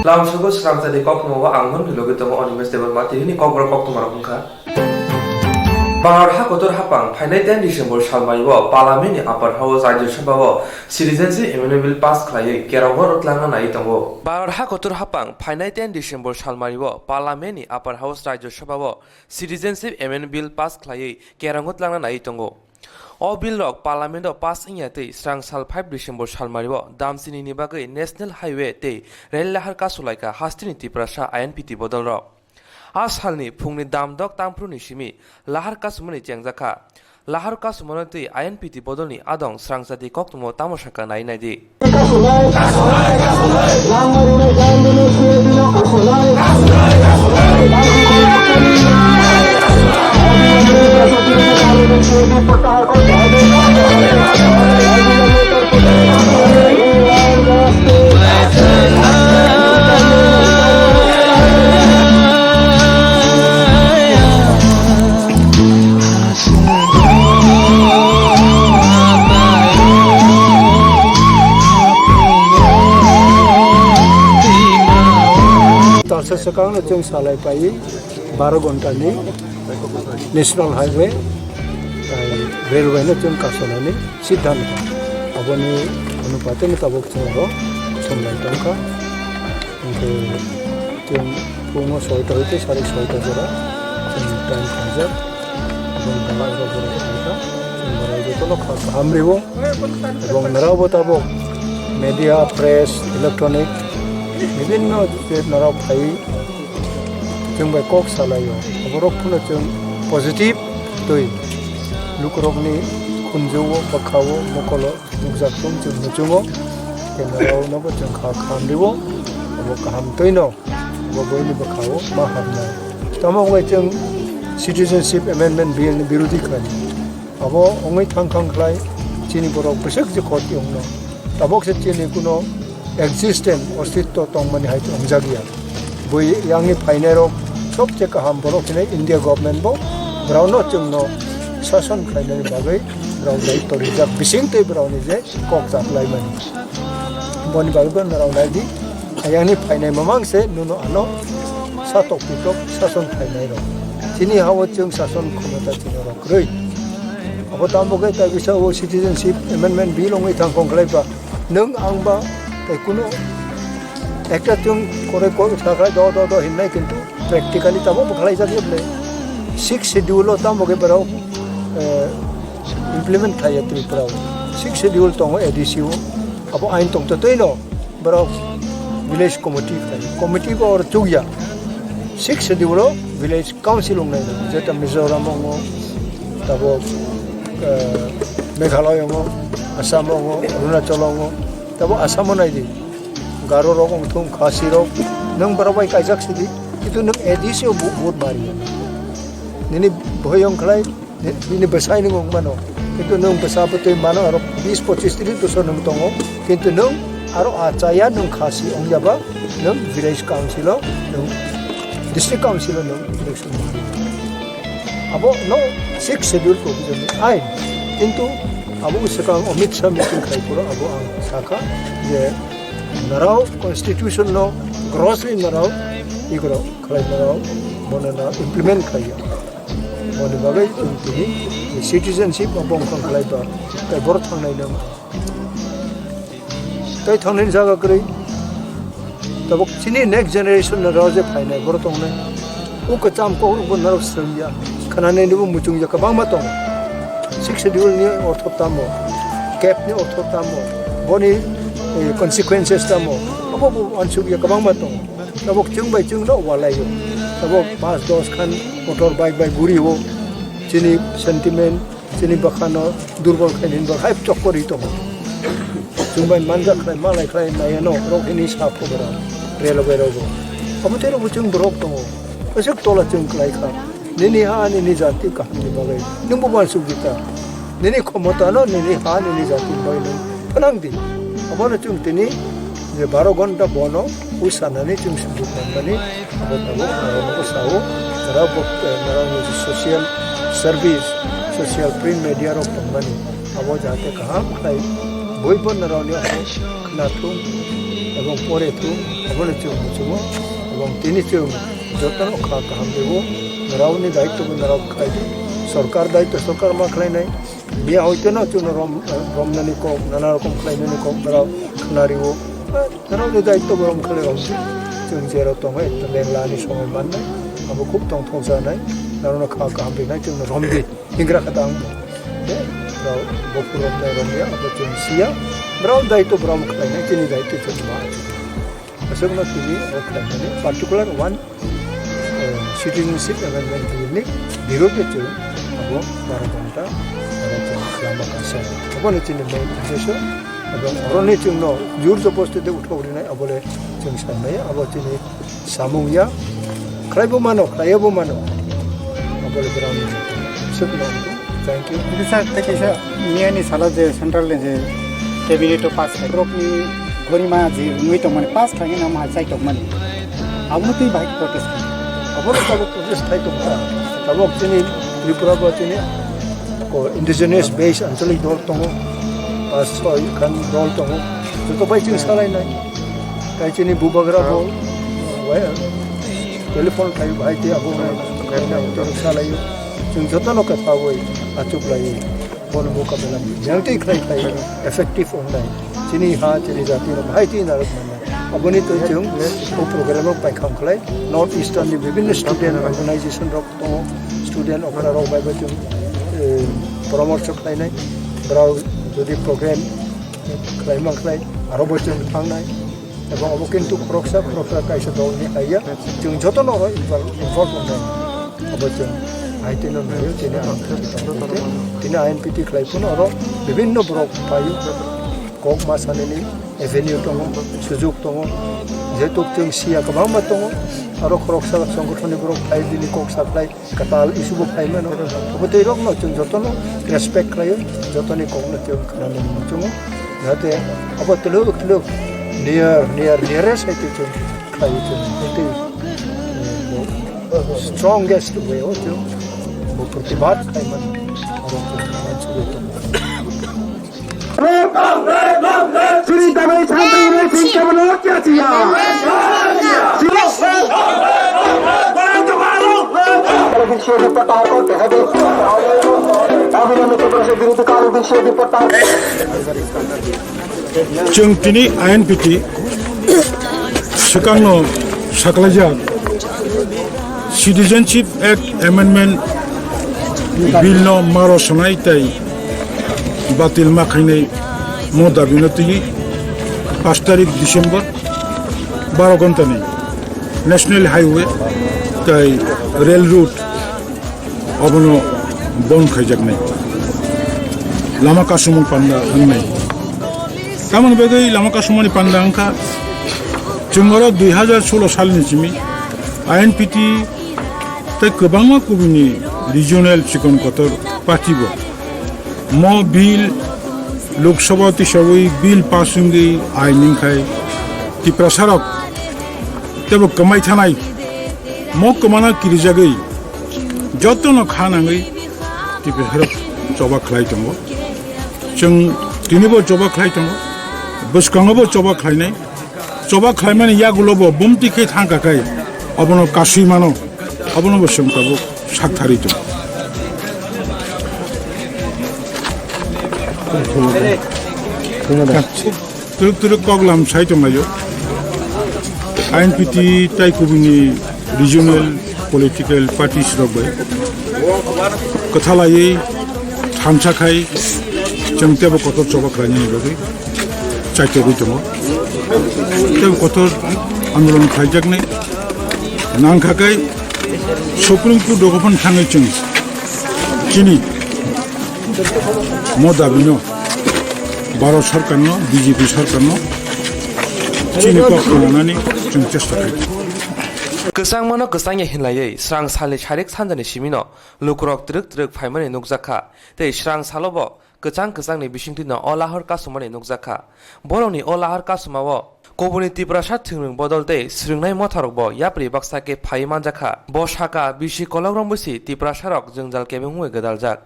Langsung serang tadi kok mau anggun di logo temu animes tebal mati ini kok berkok tuh marahungka. Bangor hakotor hapang finai 10 Desember salmaibo parliament upper house Rajya Sabha citizenship amendment bill pass khlai kerawar utlanga nai tongo. Bangor hakotor hapang finai 10 Desember salmaibo parliament upper house Rajya Sabha citizenship amendment bill pass khlai kerawar utlanga nai tongo. O bill rok parliament o pass ingate strang sal 5 December salmaribo damsini ni bagai national highway te rail lahar ka sulaika hastini tiprasha INPT bodol rok asalni phungni damdok tangpruni simi lahar ka sumani chengjaka lahar ka sumanati INPT bodolni adong strang sati koktumo tamosaka nai nai di sekarang itu salai pai 12 घंटा ni national highway railway ni jeng kasona ni siddhan aboni anupate ni tabok chero somlai tangka ke jeng pungo 6 ta hoite 6:30 jora time kanjar abon dala ero jora tangka sembarai jotolo hamribo ebong narabo tabok media press electronic বিভিন্ন যে নরা ভাই जों bye कक सालायो बरक फुनो जों positive तै लुकरकनि खुनजौओ बखावो मकलो नुजाखौ जों नुजुङो केनारावनोबो जों खालामदिबो अब गाहाम तैनो अब बयनि बखावो मा हाबनाय तमावै जों सिटिजेनशिप एमेन्डमेन्ट बिलनि बिरोधि खालामो अब अंगै थांखांख्लाय चिनि बरक बेसक जे खत यंनो तबक से चिनि कुनो existent अस्तित्व तंगमनि हाय अंजागिया बय यांगनि फाइनेरो सबसे गाहाम बरफिने इंडिया गवर्नमेंट बो ब्राउनो जोंनो शासन खालामनायनि बागै ब्राउनाय तरिजा बिसिंते ब्राउनि जे कक जाख्लायमानि बनि बागै नारावनायदि यांगनि फाइनाय ममांसे नुनो आनो सातक पिटक शासन खालामनायरो तिनि हावो जों शासन क्षमता तिनरो ग्रै अब तामबगै ताबिसा ओ सिटिजेनशिप एमेन्डमेन्ट बिल अंगै थांखंख्लायबा नों आंबा कुनो একটা जों করে থাকলে দ হিননাই কিন্তু প্র্যাকটিক্যালি তাবো বখালাই যাবে 6 শিডিউল তামগে বরাও ইমপ্লিমেন্ট থাই ত্রিপুরাও 6 শিডিউল তং এডিসিও আবো আইন তং তৈনো বরাও ভিলেজ কমিটি বর চুগিয়া 6 শিডিউল ভিলেজ কাউন্সিল নাই যেটা মিজোরাম তাবো মেঘালয় আসাম অরুণাচল তাবো আসাম নাইদি गारो रोग उठुम खासी रोग नों बराबाय कायजाक सिदि किन्तु नों एडिसियो बहुत मारि निनि भयं खलाय निनि बसाय नों मानो किन्तु नों बसाबते मानो आरो 20-25 30 बोसोर नों दङ किन्तु नों आरो आचाया नों खासी अंजाबा नों विलेज काउन्सिल नों डिस्ट्रिक्ट काउन्सिल नों इलेक्शन आबो नो 6 शेड्यूल प्रोविजन आइन किन्तु आबो सका अमित शाह मिटिं खायपुर आबो आं साखा जे नराव कॉन्स्टिट्यूशन नो ग्रॉसली नराव इगरो खलाय नराव मनना इम्प्लीमेंट खायो मन बागै जोंनि सिटिजेनशिप अबं खलायबा तै बर थांनाय दं तै थांनायनि जागा गरै तबक चिनि नेक्स्ट जनरेशन नराव जे फायनाय बर थांनाय उ कचाम को उ नराव सरिया खानानै निबो मुचुं जा गोबां मा दं 6 शेड्यूल नि अर्थतामो कैप नि अर्थतामो बनि consequences tamo abo ansuk ya kabang matong tabok chung bai chung no walayo tabok 5-10 khan motor bike bai guri ho chini sentiment chini bakhano durbol khainin ba hype chokori to chung bai manja khlai malai khlai nayano rokini sap pobara railway rogo abo tero chung brok to asuk tola chung klai kha nini ha nini jati kahani bagai numbu ban sugita nini khomota no nini ha nini jati bai no panang di अबनो जों दिनै 12 घन्टा बनो उसानानै जों सुबुंफोरनि आबादाव सावो नाराव social service social print media रक तंगमानि आबो जाहाथे गाहाम खाय बयबो नारावनि खोनाथुम एवं परेथुम अबने जों मुजुमो एवं तिनि जों जतन खा गाहाम देबो नारावनि दायित्वबो नाराव खायदो सरकार दायित्व सरकार मा खालायनाय बे हयतो ना जों रमनानि कम नाना रकम खालायनानि कम नाराव खोनारिवो नारावनि दायित्व रम खालायगाव जों जेराव दङ लेंलानि समय माननाय आबो खूब दं थंजानाय नारावनो खा गाहाम देनाय जों रमदि इंग्रा खादा आं बे राव बफुर रमनाय रमया आबो जों सिया राव दायित्व ब्रम खालायनाय जोंनि दायित्व जों मा असोगना तिनि खालायनानै पार्टिकुलार वन citizenship amendment बिलनि बिरोधै जों आबो 12 घन्टा खालामा गासिनो अबने जोंनि मेन उद्देश्य एवं अरनि जोंनो जुर जबस्थिति उठौरिनाय अबले जों साननाय आबो जोंनि सामुया खायबो मानो अबले ग्राउन्ड सोकनो थैंक यू सर तकेसा नियानि साला जे सेन्ट्रल जे कैबिनेट पास ग्रुपनि गरिमा जे मुइतो माने पास थाङे नाम हाचाइ तो माने आउनु ती बाइक प्रोटेस्ट अबले तब प्रोटेस्ट थाइ तो तब जोंनि त्रिपुरा बतिनि को इंडिजिनियस बेस आंचलिक दल दङ 5-6 खान दल दङ जतो बाय जों सालायनाय काइचेनि बुबाग्रा दल वाय टेलिफोन थाइ भाइ ते आबो जों सालायो जों जतन कथावै आचुब्लाय बन मुकाबला जोंते खाय इफेक्टिव होनाय जिनि हा जिनि जाति भाइ ते नारक माने अबनि तो जों ओ प्रोग्राम पाइखाम खलाय नॉर्थ ईस्टर्न नि विभिन्न स्टूडेंट ऑर्गेनाइजेशन रक दङ स्टूडेंट अफरा रक बाय जों परामर्श खालायनाय ब्राव जुदि प्रोग्राम खालायमाखलाय आरो बचन थांनाय एबं अब किन्तु खरकसा कायसा दलनि आइया जों जतन इनभल्व होनाय अब जों आइटेन नयो जेने तिने आईएनपीटी खालायफोन आरो विभिन्न ब्रक पायो कक मासानि एवेन्यू दङ सुजुग दङ जेतु जों सिया गोबां मा दङ आरो खरकसा संगठननि ब्रक फाइ दिनि कक साप्लाइ काटाल इसुबो फाइमेन अब दै रक न जों जतन रेसपेक्ट खालायो जतनि ककनो जों खालामनो जों जाहाथे अब तलो नियर साइड जों खालायो जों strongest way जो वो प्रतिबाद खाइमन और श्री दवाई छात्र ने सिंह बनो क्या किया जों दिनै आईएनपीटी सिगाङाव साख्लायजा सिटिजेनशिप एक्ट एमेन्डमेन्ट बिल न मारो सनाय ताई बातिल माखायनाय मो दाबिनो तुई 5 तारिख डिसेम्बर 12 घन्टानि नेशनल हाईवे ताई रेल रूट अबनो बन खायजागनाय लामा कासुमन पान्दा होननाय गामोन बेगै लामा कासुमनि पान्दा अंखा जोंरो 2016 सालनि सिमि आईएनपीटी तै गोबां कुबिनि रिजनल चिकन कटर पार्टीबो म बिल लोकसभा तिसावै बिल पासुंगै आइनिंखाय तिप्रासारक तेबो कमाय थानाय म कमाना किरिजागै जतन खानाङै तिप्रासारक जबा खलाय दङ जों दिनैबो जबा खलाय दङ बसकाङाबो जबा खलायनाय जबा खलायमाने यागुलबो बुमतिखे थांगाखाय अबनो कासिमानो अबनो बसमकाबो साकथारि दं तुरुक कगलाम साइटमायो आईएनपीटी ताइकुबिनि रिजनल पलिटिकल पार्टीस रबाय कथालायै थामसाखाय जों तेबो कतर जबा खालायनायनि बागै चाइटबै दङ तेबो कतर आन्दोलन खालायजागनाय नांखाखाय सुप्रीम कोर्ट दगफोन थाङै जों दिनै म दाबिनो भारत सरकारनो बीजेपी सरकारनो चिनि पक्ष लानानै जों चेष्टा खालामो Kesang mano kesang ye hinlayay srang sali charik sanjani simino lukrok truk faimani nukjaka tei srang salobo kesang ni bisingti no olahor kasumani nukjaka boroni olahor kasumawo kobuni tiprasat thingring bodol tei sringnai motharokbo yapri baksake phai manjaka bo shaka bisi kologram busi tiprasarok jongjal kebengui gedaljak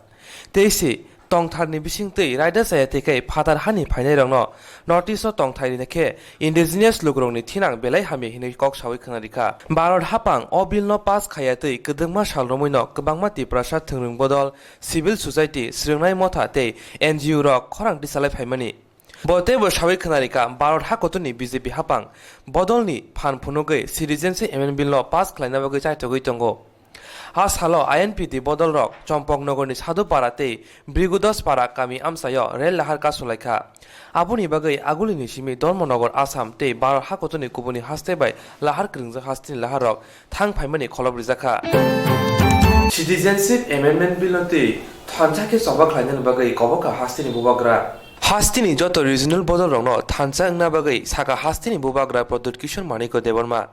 teisi tongtharni bisingtei raida sayatike phatar hani phainai rongno notice o tongthairi neke indigenous lugrongni thinang belai hami hinui kok sawi khanarika Bharat hapang o bill no pass khayatei kedengma salromoino kwbangma tiprasa thungrung bodol civil society srungnai motha tei NGO rok khorang tisalai phaimani Botebo sawi khanarika Bharat hakotoni BJP hapang bodolni phan phunugei citizenship amendment bill no pass khlaina bagui chaitogui tongo Asalo INPD bodol rok Chompoknogorni Sadupara-tei Brigudospara kami amsayo rel lahar kasulaikha aboni bagai agulini simi Dharmanagor Assam tei Bharat hakotoni kubuni hastebai lahar kringjak hastini lahar rok thangphaimani kholob rijaka Citizenship Amendment Bill tei thanjake soba khlainani bagai koboka hastini bubagra Hastini joto regional bodol rokno thansa wngna bagui saka hastini bubagra Pradut Kishore Maniko Deborma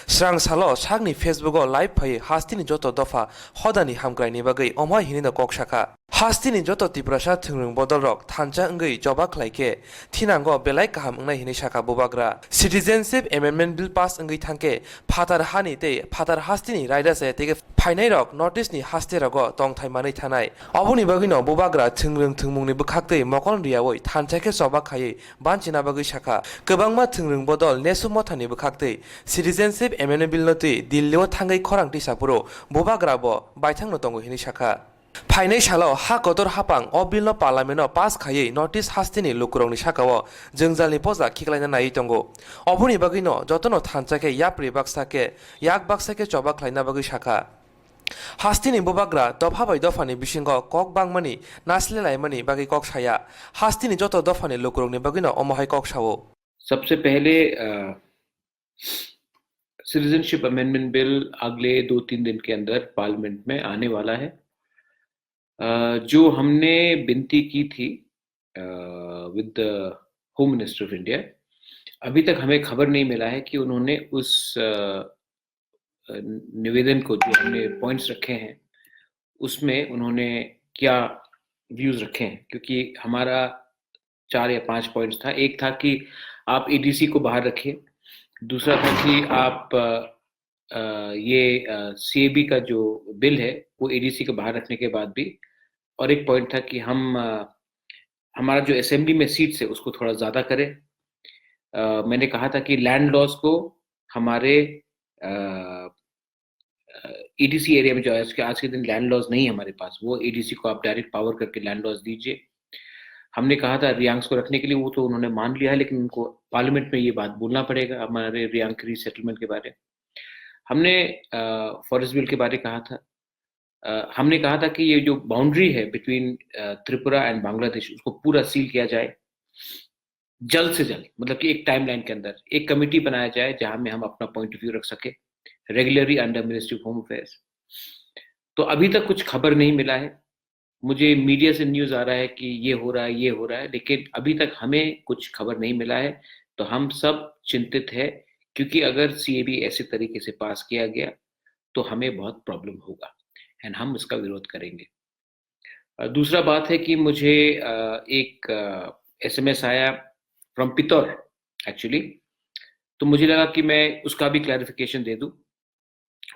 Srang salo sakni Facebook o live phai hastini joto dofa hodani hamkraini bagui omha hinina kok saka Hastini joto tiprasa thungrung bodol rok thansa wngui joba khlaike thinango belai kaham wngna hini saka bubagra Citizenship Amendment Bill pass wngui thangke phatar hani tei phatar hastini raida sayatike phainai rok notice ni haste rogo tongthaimanai thanai oboni bagino bubagra thungrung thungmungni bukhaktei mokol riawoi thanchake soba khayei banchina bagui saka kwbangma thungrung bodol nesumothani bukhaktei Citizenship Amendment Bill notei Delhi o thangai khorang tisapuro bubagra bo baithangno tongo hini saka Phainai salo ha kotor hapang o bill no parliament no pass khayei notice hastini lukurongni sakao jengjalni poja khiklaina nai tongo oboni bagino jotono thanchake yapri baksake yak baksake choba khlaina bagui saka Hastini bubagra dofa bai dofani bisingo kok bangmani nasle laimani bagi kok saya hastini joto dofani lukurongni bagino omohai kok sawo सबसे पहले citizenship amendment bill अगले 2-3 दिन के अंदर parliament में आने वाला है जो हमने विनती की थी with the home minister of India अभी तक हमें खबर नहीं मिला है कि उन्होंने उस निवेदन को जो हमने पॉइंट्स रखे हैं उसमें उन्होंने क्या व्यूज रखे हैं क्योंकि हमारा 4 या 5 पॉइंट्स था एक था कि आप एडीसी को बाहर रखिए दूसरा था कि आप ये सीएबी का जो बिल है वो एडीसी को बाहर रखने के बाद भी और एक पॉइंट था कि हम हमारा जो असेंबली में सीट्स है उसको थोड़ा ज़्यादा करें मैंने कहा था कि लैंड लॉस को हमारे ईडीसी एरिया में जो है आज के दिन लैंड लॉस नहीं है हमारे पास वो ईडीसी को आप डायरेक्ट पावर करके लैंड लॉस दीजिए हमने कहा था रियांक्स को रखने के लिए वो तो उन्होंने मान लिया है लेकिन उनको पार्लियामेंट में ये बात बोलना पड़ेगा हमारे रियांक रीसेटलमेंट के बारे हमने फॉरेस्ट बिल के बारे कहा था हमने कहा था कि ये जो बाउंड्री है बिटवीन त्रिपुरा एंड बांग्लादेश उसको पूरा सील किया जाए जल्द से जल्द मतलब कि एक टाइमलाइन के अंदर एक कमेटी बनाया जाए जहां में हम अपना पॉइंट ऑफ व्यू रख सके regularly under ministry of home affairs तो अभी तक कुछ खबर नहीं मिला है मुझे मीडिया से न्यूज आ रहा है कि ये हो रहा है लेकिन अभी तक हमें कुछ खबर नहीं मिला है तो हम सब चिंतित है क्योंकि अगर सीएबी ऐसे तरीके से पास किया गया तो हमें बहुत प्रॉब्लम होगा एंड हम इसका विरोध करेंगे दूसरा बात है कि मुझे एक एसएमएस आया फ्रॉम पितौर एक्चुअली तो मुझे लगा कि मैं उसका भी क्लैरिफिकेशन दे दूं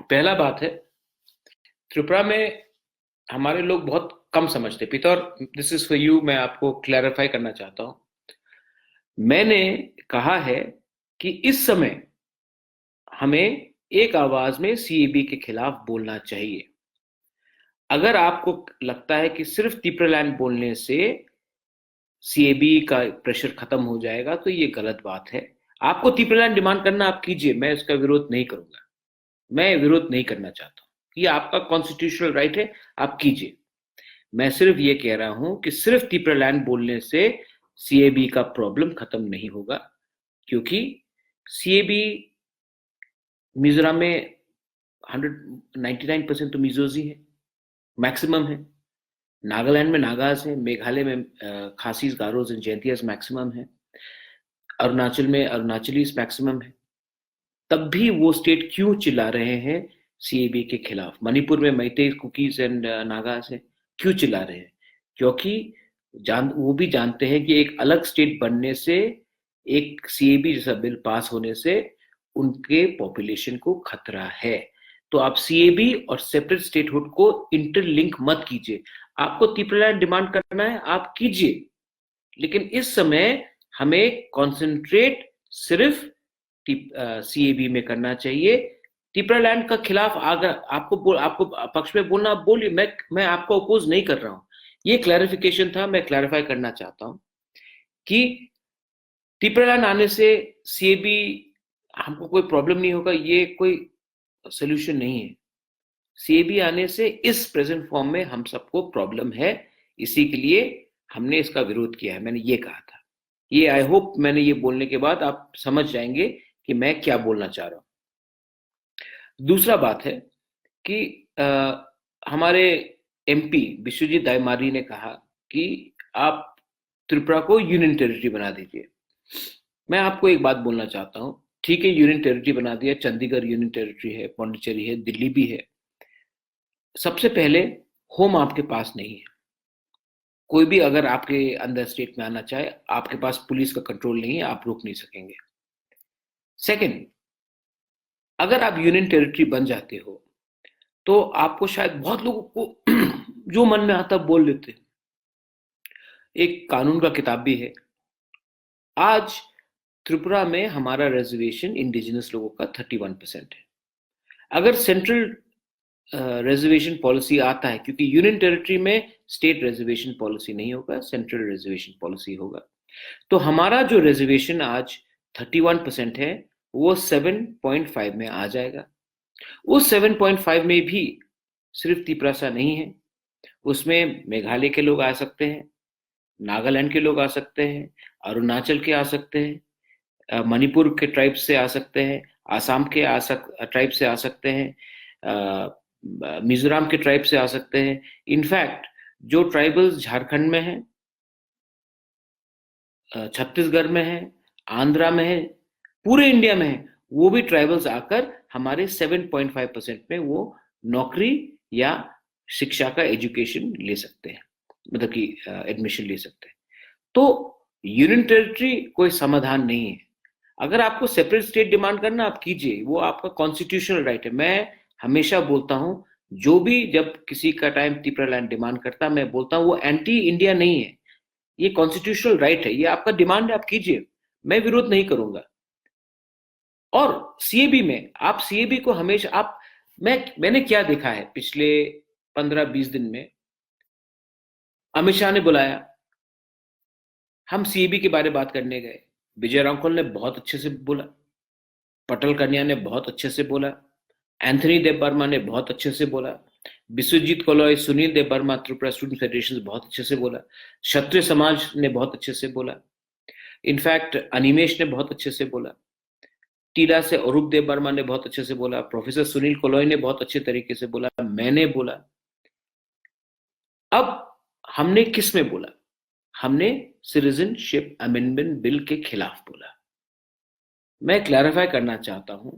पहला बात है त्रिपुरा में हमारे लोग बहुत कम समझते पितौर दिस इज फॉर यू मैं आपको क्लैरिफाई करना चाहता हूं मैंने कहा है कि इस समय हमें एक आवाज में सीएबी के खिलाफ बोलना चाहिए अगर आपको लगता है कि सिर्फ त्रिपुरालैंड बोलने से सीएबी का प्रेशर खत्म हो जाएगा तो ये गलत बात है आपको त्रिपुरालैंड डिमांड करना आप कीजिए मैं इसका विरोध नहीं करूंगा मैं विरोध नहीं करना चाहता हूं ये आपका कॉन्स्टिट्यूशनल राइट है आप कीजिए मैं सिर्फ ये कह रहा हूं कि सिर्फ त्रिपुरालैंड बोलने से सीएबी का प्रॉब्लम खत्म नहीं होगा क्योंकि सीएबी मिजोरम में 199% तो मिजोज ही है मैक्सिमम है नागालैंड में नागाज है मेघालय में खासीज गारोज एंड जैंतियास मैक्सिमम है अरुणाचल में अरुणाचलीज मैक्सिमम है तब भी वो स्टेट क्यों चिल्ला रहे हैं सीएबी के खिलाफ मणिपुर में मैतेई कुकीज एंड नागाज है क्यों चिल्ला रहे हैं क्योंकि वो भी जानते हैं कि एक अलग स्टेट बनने से एक सीएबी जैसा बिल पास होने से उनके पॉपुलेशन को खतरा है तो आप सीएबी और सेपरेट स्टेटहुड को इंटरलिंक मत कीजिए आपको त्रिपुरालैंड डिमांड करना है आप कीजिए, लेकिन इस समय हमें कॉन्सेंट्रेट सिर्फ सीएबी में करना चाहिए। त्रिपुरालैंड का खिलाफ अगर आपको पक्ष में बोलना आप बोलिए, मैं आपको अपोज नहीं कर रहा हूं। ये क्लैरिफिकेशन था, मैं क्लैरिफाई करना चाहता हूं कि त्रिपुरालैंड आने से सीएबी हमको कोई प्रॉब्लम नहीं होगा, ये कोई सोल्यूशन नहीं है। सीएबी आने से इस प्रेजेंट फॉर्म में हम सबको प्रॉब्लम है, इसी के लिए हमने इसका विरोध किया है, मैंने ये कहा था। ये आई होप मैंने ये बोलने के बाद आप समझ जाएंगे कि मैं क्या बोलना चाह रहा हूं। दूसरा बात है कि हमारे एमपी विश्वजीत दायमारी ने कहा कि आप त्रिपुरा को यूनियन टेरिटरी बना दीजिए। मैं आपको एक बात बोलना चाहता हूं, ठीक है यूनियन टेरिटरी बना दिया, चंडीगढ़ यूनियन टेरिटरी है, पौंडीचेरी है, दिल्ली भी है। सबसे पहले होम आपके पास नहीं है। कोई भी अगर आपके अंदर स्टेट में आना चाहे, आपके पास पुलिस का कंट्रोल नहीं है, आप रोक नहीं सकेंगे। सेकंड, अगर आप यूनियन टेरिटरी बन जाते हो तो आपको शायद बहुत लोगों को जो मन में आता बोल लेते। एक कानून का किताब भी है। आज त्रिपुरा में हमारा रिजर्वेशन इंडिजिनस लोगों का 31% है। अगर सेंट्रल रिजर्वेशन पॉलिसी आता है, क्योंकि यूनियन टेरिटरी में स्टेट रिजर्वेशन पॉलिसी नहीं होगा, सेंट्रल रिजर्वेशन पॉलिसी होगा, तो हमारा जो रिजर्वेशन आज 31% है वो 7.5 में आ जाएगा। उस 7.5 में भी सिर्फ तिपरासा नहीं है, उसमें मेघालय के लोग आ सकते हैं, नागालैंड के लोग आ सकते हैं, अरुणाचल के आ सकते हैं, मणिपुर के ट्राइब से आ सकते हैं, आसाम के ट्राइब से आ सकते हैं, मिजोरम के ट्राइब से आ सकते हैं। इनफैक्ट जो ट्राइबल्स झारखंड में हैं, छत्तीसगढ़ में है, आंध्रा में है, पूरे इंडिया में है, वो भी ट्राइबल्स आकर हमारे 7.5% में वो नौकरी या शिक्षा का एजुकेशन ले सकते हैं, मतलब कि एडमिशन ले सकते हैं। तो यूनियन टेरिटरी कोई समाधान नहीं है। अगर आपको सेपरेट स्टेट डिमांड करना आप कीजिए, वो आपका कॉन्स्टिट्यूशनल राइट है। मैं हमेशा बोलता हूं, जो भी जब किसी का टाइम त्रिपुरालैंड डिमांड करता, मैं बोलता हूं वो एंटी इंडिया नहीं है, ये कॉन्स्टिट्यूशनल राइट है, ये आपका डिमांड है, आप कीजिए, मैं विरोध नहीं करूंगा। और सीएबी में आप सीएबी को हमेशा आप मैंने क्या देखा है पिछले 15-20 दिन में, अमित शाह ने बुलाया, हम सीएबी के बारे में बात करने गए, विजय रांकोल ने बहुत अच्छे से बोला, पटल कन्या ने बहुत अच्छे से बोला, एंथनी देव बर्मा ने बहुत अच्छे से बोला, विश्वजीत कोलोय, सुनील देव बर्मा, त्रिपुरा स्टूडेंट फेडरेशन बहुत अच्छे से बोला, क्षत्रिय समाज ने बहुत अच्छे से बोला, इनफैक्ट अनिमेश ने बहुत अच्छे से बोला, टीला से अरूप देव बर्मा ने बहुत अच्छे से बोला, प्रोफेसर सुनील कोलोय ने बहुत अच्छे तरीके से बोला, मैंने बोला। अब हमने किस में बोला? हमने सिटीजनशिप अमेंडमेंट बिल के खिलाफ बोला। मैं क्लैरिफाई करना चाहता हूं,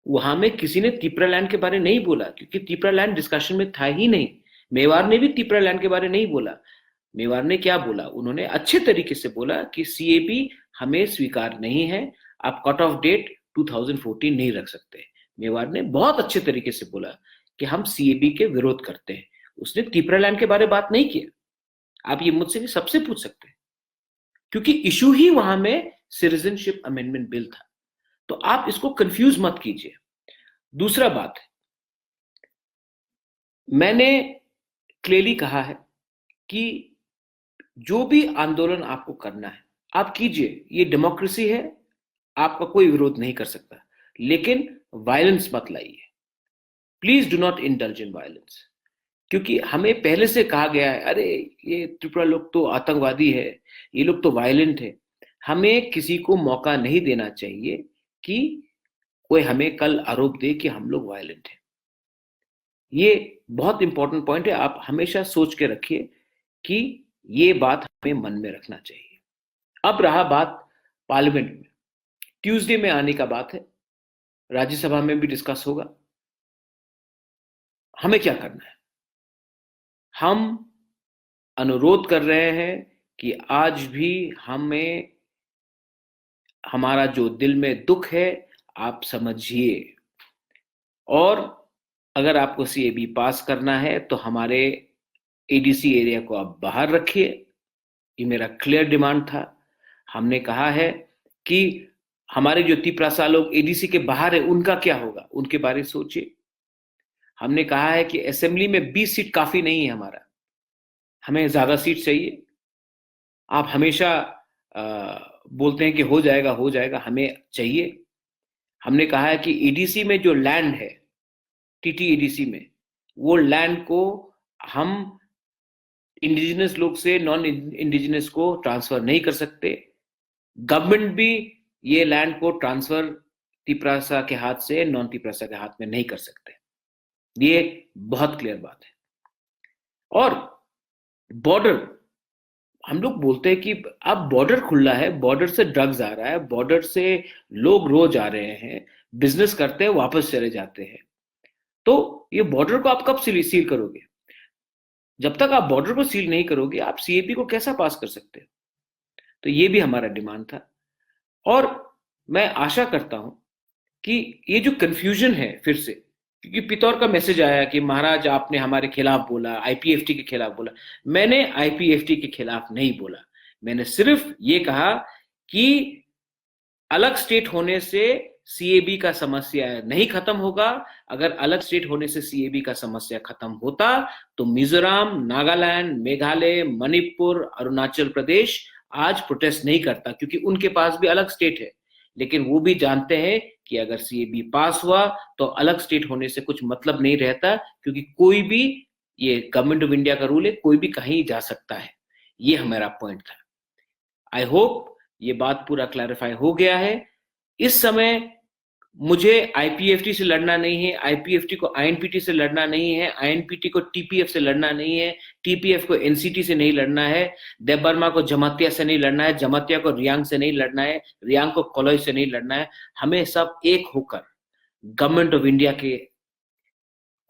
वहां में किसी ने त्रिपुरालैंड के बारे नहीं बोला, क्योंकि त्रिपुरालैंड डिस्कशन में था ही नहीं। मेवाड़ ने भी त्रिपुरालैंड के बारे नहीं बोला। मेवाड़ ने क्या बोला? उन्होंने अच्छे तरीके से बोला कि सीएबी हमें स्वीकार नहीं है, आप कट ऑफ डेट 2014 नहीं रख सकते। मेवाड़ ने बहुत अच्छे तरीके से बोला कि हम सीएबी के विरोध करते हैं। उसने त्रिपुरालैंड के बारे में बात नहीं किया। आप ये मुझसे भी सबसे पूछ सकते हैं, क्योंकि इशू ही वहां में सिटीजनशिप अमेंडमेंट बिल था। तो आप इसको कंफ्यूज मत कीजिए। दूसरा बात है, मैंने क्लियरली कहा है कि जो भी आंदोलन आपको करना है आप कीजिए, ये डेमोक्रेसी है, आपका कोई विरोध नहीं कर सकता, लेकिन वायलेंस मत लाइए। Please do not indulge in violence, क्योंकि हमें पहले से कहा गया है, अरे ये त्रिपुरा लोग तो आतंकवादी है, ये लोग तो वायलेंट है। हमें किसी को मौका नहीं देना चाहिए कि कोई हमें कल आरोप दे कि हम लोग वायलेंट हैं। ये बहुत इंपॉर्टेंट पॉइंट है, आप हमेशा सोच के रखिए कि ये बात हमें मन में रखना चाहिए। अब रहा बात पार्लियामेंट में, ट्यूसडे में आने का बात है, राज्यसभा में भी डिस्कस होगा। हमें क्या करना है? हम अनुरोध कर रहे हैं कि आज भी हमें हमारा जो दिल में दुख है आप समझिए, और अगर आपको सीएबी पास करना है तो हमारे एडीसी एरिया को आप बाहर रखिए, ये मेरा क्लियर डिमांड था। हमने कहा है कि हमारे जो तिपरासा लोग एडीसी के बाहर है उनका क्या होगा, उनके बारे में सोचिए। हमने कहा है कि असेंबली में 20 सीट काफी नहीं है हमारा, हमें ज्यादा सीट चाहिए। आप हमेशा बोलते हैं कि हो जाएगा, हमें चाहिए। हमने कहा है कि एडीसी में जो लैंड है, टीटी एडीसी में, वो लैंड को हम इंडिजिनस लोग से नॉन इंडिजिनस को ट्रांसफर नहीं कर सकते। गवर्नमेंट भी ये लैंड को ट्रांसफर तिपरासा के हाथ से नॉन तिपरासा के हाथ में नहीं कर सकते। ये बहुत क्लियर बात है। और बॉर्डर, हम लोग बोलते हैं कि अब बॉर्डर खुला है, बॉर्डर से ड्रग्स आ रहा है, बॉर्डर से लोग रोज आ रहे हैं, बिजनेस करते हैं, वापस चले जाते हैं। तो ये बॉर्डर को आप कब सील करोगे? जब तक आप बॉर्डर को सील नहीं करोगे, आप सीएपी को कैसा पास कर सकते हो? तो ये भी हमारा डिमांड था। और मैं आशा करता हूं कि ये जो कंफ्यूजन है फिर से, क्योंकि पितौर का मैसेज आया कि महाराज आपने हमारे खिलाफ बोला, आईपीएफटी के खिलाफ बोला। मैंने आईपीएफटी के खिलाफ नहीं बोला, मैंने सिर्फ ये कहा कि अलग स्टेट होने से सीएबी का समस्या नहीं खत्म होगा। अगर अलग स्टेट होने से सीएबी का समस्या खत्म होता तो मिजोरम, नागालैंड, मेघालय, मणिपुर, अरुणाचल प्रदेश आज प्रोटेस्ट नहीं करता, क्योंकि उनके पास भी अलग स्टेट है। लेकिन वो भी जानते हैं कि अगर सीएबी पास हुआ तो अलग स्टेट होने से कुछ मतलब नहीं रहता, क्योंकि कोई भी, ये गवर्नमेंट ऑफ इंडिया का रूल है, कोई भी कहीं जा सकता है। ये हमारा पॉइंट था। आई होप ये बात पूरा क्लैरिफाई हो गया है। इस समय मुझे आईपीएफटी से लड़ना नहीं है, आईपीएफटी को आईएनपीटी से लड़ना नहीं है, आईएनपीटी को टीपीएफ से लड़ना नहीं है, टीपीएफ को एनसीटी से नहीं लड़ना है, देबबर्मा को जमातिया से नहीं लड़ना है, जमातिया को रियांग से नहीं लड़ना है, रियांग को कॉलेज से नहीं लड़ना है। हमें सब एक होकर गवर्नमेंट ऑफ इंडिया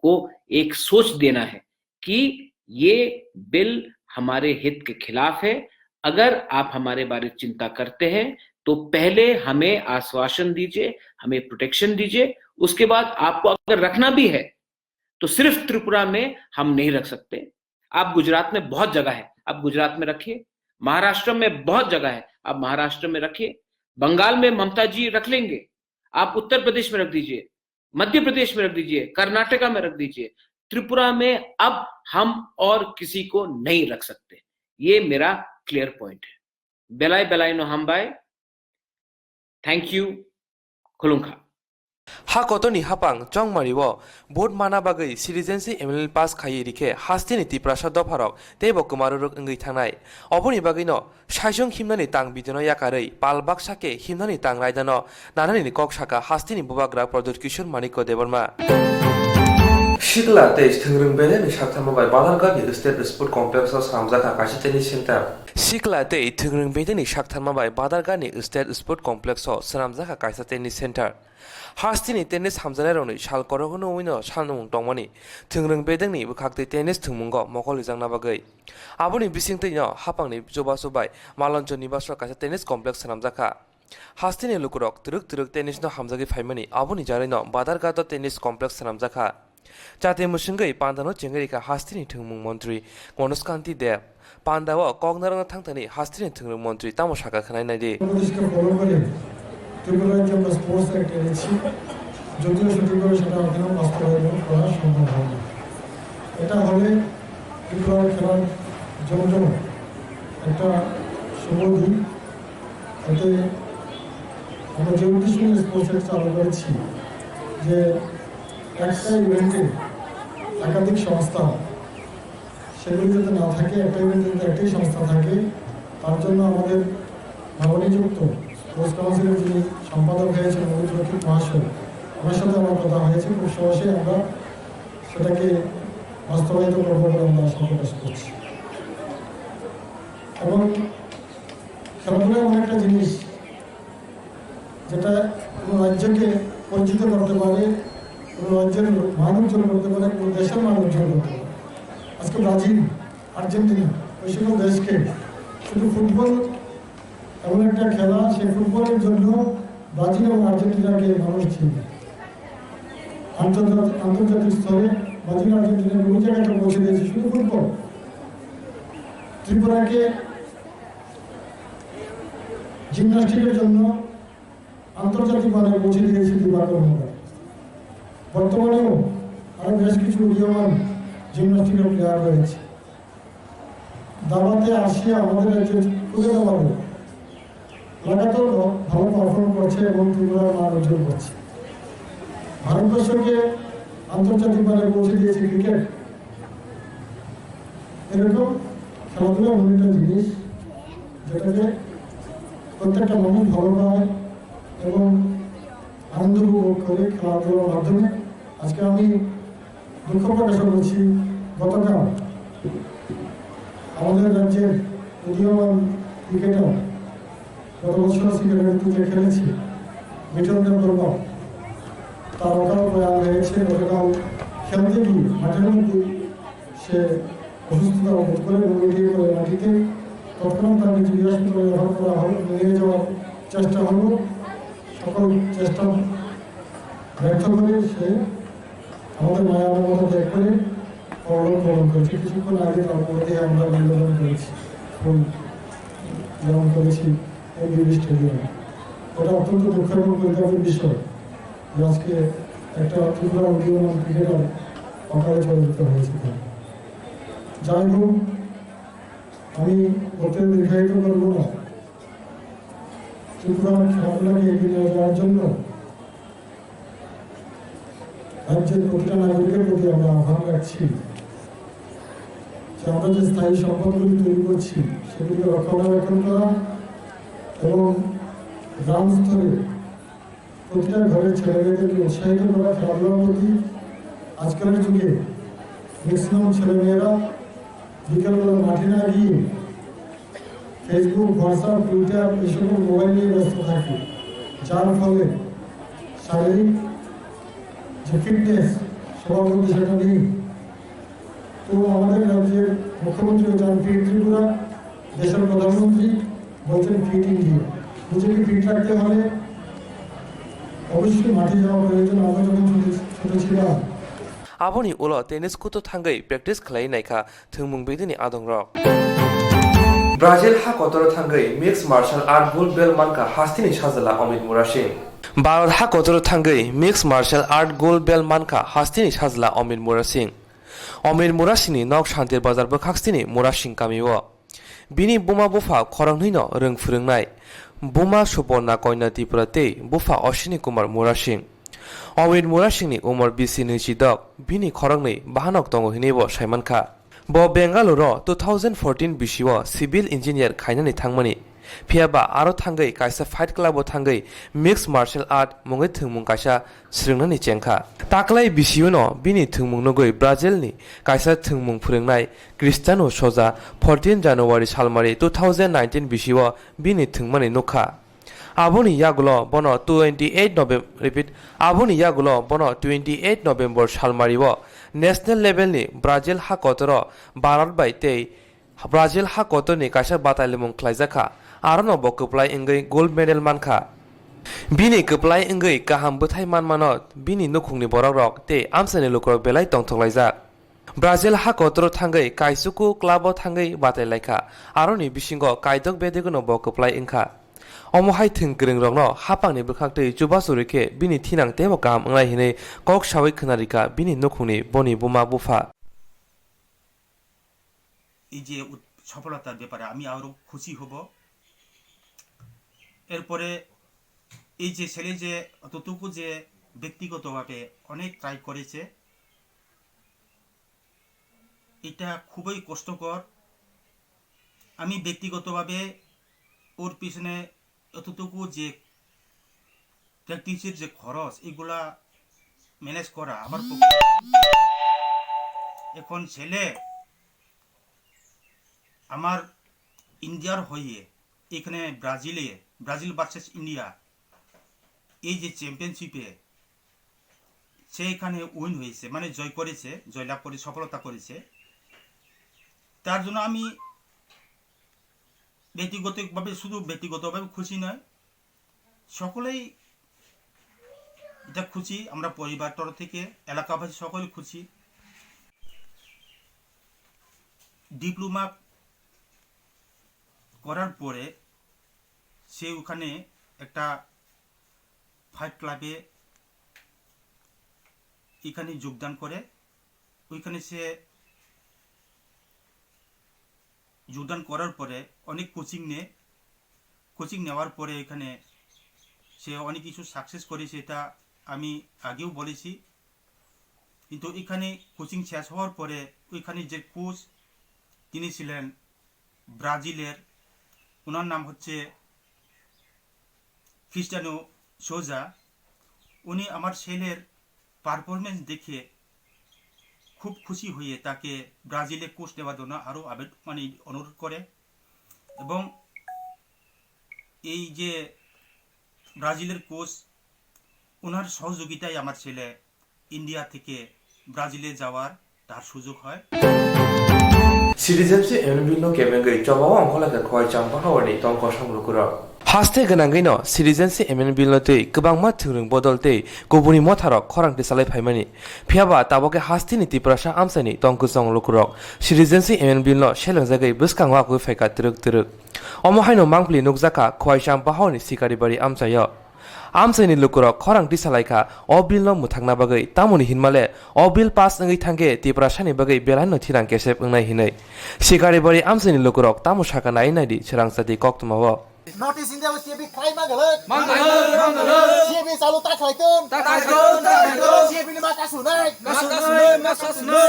को एक सोच देना है कि ये बिल हमारे हित के खिलाफ है। अगर आप हमारे बारे में चिंता करते हैं तो पहले हमें आश्वासन दीजिए, हमें प्रोटेक्शन दीजिए। उसके बाद आपको अगर रखना भी है तो सिर्फ त्रिपुरा में हम नहीं रख सकते। आप गुजरात में बहुत जगह है, आप गुजरात में रखिए। महाराष्ट्र में बहुत जगह है, आप महाराष्ट्र में रखिए। बंगाल में ममता जी रख लेंगे, आप उत्तर प्रदेश में रख दीजिए, मध्य प्रदेश में रख दीजिए, कर्नाटका में रख दीजिए। त्रिपुरा में अब हम और किसी को नहीं रख सकते। ये मेरा क्लियर पॉइंट है। बेलाई बेलाई नो हमबाई। Thank you. खुलुंखा। हा कतनी हापां चंग मारिवो भोट माना बागै सिटिजेनशिप एमेन्डमेन्ट पास खायै रिखे हास्तिनि तिप्रासा दफाराव तेबो कुमारुरुक अंगै थांनाय अबनि बागैनो साइजं हिमनानि तां बिदिनो याकारै पालबाग साके हिमनानि तां रायदानो नानानि कक साका हास्तिनि बुबाग्रा प्रदुत किशोर मानिक देबरमा शिकला तेज थंग्रं बेले साथामबाय बालारगानि स्टेट स्पोर्ट कम्प्लेक्स सामजाखा कासितेनि सेन्टार शिकला ते थंग्रं बेले साथामबाय बालारगानि स्टेट स्पोर्ट कम्प्लेक्स सामजाखा कासितेनि सेन्टार हास्तिनि टेनिस हामजानाय रौनि साल करगनो उइनो सानमुं दंमानि थंग्रं बेदेंनि बुखाक्ते टेनिस थुंमुंगो मखलि जांना बागै आबुनि बिसिंतैनो हापांनि जबासुबाय मालनजो निबासर कासा टेनिस कम्प्लेक्स सामजाखा हास्तिनि लुकुरक तुरुक टेनिसनो हामजागै फाइमानि आबुनि जारैनो बादारगात टेनिस कम्प्लेक्स सामजाखा जाते मुसिंगै पान्दानो चेंगरिका हास्तिनि थुंमुं मन्त्री मनोजकान्ति देव पान्दाव कगनारनो थांथानि हास्तिनि थुंग्रं मन्त्री तामसाका खनायनायदि ত্রিপুরা রাজ্য আমরা স্পোর্টস অ্যাক্ট এনেছি, যদিও সঠিকভাবে সেটা এখনও বাস্তবায়ন করা সম্ভব হয় না। এটা হলে ত্রিপুরার খেলার জমজম একটা শুভ দিন। এতে আমরা যে উদ্দেশ্য নিয়ে স্পোর্টস অ্যাক্ট চালু করেছি যে একটা ইভেন্টে একাধিক সংস্থা, সেগুলি যাতে না থাকে, একটা ইভেন্টে যাতে একটাই সংস্থা থাকে, তার জন্য আমাদের নবনিযুক্ত স্পোর্টস কাউন্সিলের যিনি সম্পাদক হয়েছেন মনোজ মহাশয়, ওনার সাথে আমার কথা হয়েছে। খুব সহজে আমরা সেটাকে বাস্তবায়িত করবো বলে আমরা আশা প্রকাশ করছি। এবং খেলাধুলা এমন একটা জিনিস যেটা কোনো রাজ্যকে পরিচিত করতে পারে, কোনো রাজ্যের মান উজ্জ্বল করতে পারে, কোনো দেশের মান উজ্জ্বল করতে পারে। আজকে ব্রাজিল, আর্জেন্টিনা, ওই সকল দেশকে শুধু ফুটবল এমন একটা খেলা, সেই ফুটবলের জন্য ব্রাজিল এবং আর্জেন্টিনাকে মানুষ চিনবে। আন্তর্জাতিক স্তরে ব্রাজিল আর্জেন্টিনা বহু জায়গায় পৌঁছে দিয়েছে শুধু ফুটবল। ত্রিপুরাকে জিমন্যাস্টিকের জন্য আন্তর্জাতিক মানে পৌঁছে দিয়েছে দিবাকর মোড়া। বর্তমানেও আরো বেশ কিছু উদীয়মান জিমন্যাস্টিকের প্লেয়ার রয়েছে। দাবাতে আসিয়া আমাদের রাজ্যে খুঁজে দেওয়াবে লাগাতার ভালো পারফর্ম করছে এবং ত্রিপুরার মান উজ্জ্বল করছে। ভারতবর্ষকে আন্তর্জাতিক মানে পৌঁছে দিয়েছে ক্রিকেট। এরকম খেলাধুলা এমন একটা জিনিস যেটাকে প্রত্যেকটা মানুষ ভালো পায় এবং আনন্দ উপভোগ করে খেলাধুলার মাধ্যমে। আজকে আমি দুঃখ প্রকাশ করছি, গতকাল আমাদের রাজ্যের উদীয়মান ক্রিকেটার গত বছর ক্রিকেটে খেলেছি মিঠুন বর্মা, তার অকাল প্রয়াণ হয়েছে। গতকাল খেলতে গিয়ে মাঠের মধ্যে সে অসুস্থতা বোধ করে রোগী দিয়ে করে মাটিতে তৎক্ষণাৎ তাকে জিবি হাসপাতালে রেফার করা হলো, নিয়ে যাওয়ার চেষ্টা হলো। সকল চেষ্টা ব্যর্থ করে সে আমাদের মায়া মমতা ত্যাগ করে পরলোক গ্রহণ করেছে। কিছুক্ষণ আগে তার মধ্যে আমরা মূল্যদান করেছি, ফুল গ্রহণ করেছি এমবিবি স্টেডিয়ামে। ওটা অত্যন্ত দুঃখের এবং পরিতাপের বিষয় যে আজকে একটা ত্রিপুরা উদীয়মান ক্রিকেটার অকালে চলে যেতে হয়েছে। যাই হোক, আমি বক্তব্য দীর্ঘায়িত করব না। ত্রিপুরার খেলাধুলাকে এগিয়ে নিয়ে যাওয়ার জন্য রাজ্যের প্রতিটা নাগরিকের প্রতি আমরা আহ্বান রাখছি যে আমরা যে স্থায়ী সম্পদগুলি তৈরি করছি সেগুলিকে রক্ষণাবেক্ষণ করা এবং গ্রাম স্তরে প্রতিটা ঘরের ছেলেমেয়েদেরকে উৎসাহিত করা খেলাধুলার প্রতি। আজকালের যুগে ম্যাক্সিমাম ছেলেমেয়েরা বিকেলবেলা মাঠে না গিয়ে ফেসবুক, হোয়াটসঅ্যাপ, টুইটার এসব মোবাইল নিয়ে ব্যস্ত থাকে, যার ফলে শারীরিক যে ফিটনেস সবার মধ্যে সেটা নেই। তো আমাদের রাজ্যের মুখ্যমন্ত্রী হচ্ছেন ফিট ত্রিপুরা, দেশের প্রধানমন্ত্রী বলছেন ফিট ইন্ডিয়া। নিজেকে ফিট রাখতে হলে অবশ্যই মাঠে যাওয়া প্রয়োজন। আমরা যখন ছোট ছিলাম Aboni ulo tennis kuto thangai practice khlai naikha thungmung bedini adong rok. Brazil ha kotor thangai mixed martial art gold belt manka hastini sajala Amit Murasing. Bharat ha kotor thangai mixed martial art gold belt manka hastini sajala Amit Murasing. Amit Murasingni nok shantir bazar bokhaksini Murasing kamiwo. Bini buma bufa khoranghnino rung phurungnai. Buma Suporna koina Tripurate bufa Ashwini Kumar Murasing. Amit Murasingni umar bisi nijidok bini khorangni bahanok tongo hinebo saimankha. Bo Bengaluru 2014 bisio civil engineer khainani thangmani. Phiaba aro thangai kaisa fight club o thangai mixed martial art mungai thungmung kaisa srungnani chengkha. Taklai bisio no bini thungmung nogoi Brazil ni kaisa thungmung phurungnai Cristiano Souza 14 January salmari 2019 bisio bini thungmani nokha. Aboni yagulo bono 28 November salmariwo national level ni Brazil ha kotoro Bharat bai tei Brazil ha kotorni kaisa batalimung khlaijaka arono bo kuplai engei gold medal mankha. Bini kuplai engei kaham bwthai manmanot bini nukhungni borok rok tei amsani lukrok belai tongthoklaijak. Brazil ha kotoro thangai kaisuku club o thangai batailaikha aroni bisingo kaidok bedegono bo kuplai engkha. Omohai thingkring rokno hapangni bwkhaktwi chubasurike bini thinang tebo kaham onglai hinui kok sawi khwnarika bini nukhungni boni buma bufa. এই যে সফলতার ব্যাপারে আমি আরো খুশি হব। এরপরে এই যে ছেলে যে অতটুকু যে ব্যক্তিগতভাবে অনেক ট্রাই করেছে, এটা খুবই কষ্টকর। আমি ব্যক্তিগতভাবে ওর পিছনে অতটুকু যে প্র্যাকটিসের যে খরচ এগুলা ম্যানেজ করা আমার পক্ষে। এখন ছেলে আমার ইন্ডিয়ার হয়ে এখানে ব্রাজিল ভার্সেস ইন্ডিয়া এই যে চ্যাম্পিয়নশিপে সে এখানে উইন হয়েছে, মানে জয়লাভ করে সফলতা করেছে। তার জন্য আমি শুধু ব্যক্তিগতভাবে খুশি নয়, সকলেই এটা খুশি। আমরা পরিবার তরফ থেকে এলাকাবাসী সকলে খুশি। ডিপ্লোমা করার পরে সে ওখানে একটা ফাইট ক্লাবে এখানে যোগদান করে। ওইখানে সে যোগদান করার পরে অনেক কোচিং নেওয়ার পরে এখানে সে অনেক কিছু সাকসেস করে, সেটা আমি আগেও বলেছি। কিন্তু এখানে কোচিং শেষ হওয়ার পরে ওইখানে যে কোচ তিনি ছিলেন ব্রাজিলের, ওনার নাম হচ্ছে ক্রিস্টিয়ানো সোজা। উনি আমার ছেলের পারফরমেন্স দেখে খুব খুশি হয়ে তাকে ব্রাজিলে কোচ দেওয়ার জন্য আরও অনুরোধ করে। এবং এই যে ব্রাজিলের কোচ, ওনার সহযোগিতায় আমার ছেলে ইন্ডিয়া থেকে ব্রাজিলে যাওয়ার তার সুযোগ হয়। Citizenship MNB no kemengai chabawa angkholaka khoi champa hawani tongko samlukura. Haste ganangai no citizenship MNB no tei kwbangma thungrung bodol tei kubuni motharok khorangti salai phaimani. Phiaba taboke hasti ni tiprasa amsani tongko songlukuro. Citizenship MNB no shelangjagai buskangwa koi phaika truk. Omo haino mangpli nukjaka khoi champa hawani sikari bari amsayo. Amsaini lukuro khorang tisalaika obil no muthangna bagai tamoni hinmale obil pass ngai thangge tiprasani bagai belan no thirang kesep ngai hinai sikari bari amsaini lukuro tamu saka nai nai di chirang sati koktumawo Notice India was CB crime magalat. CB salu tak kaitum. CB ni makasunai.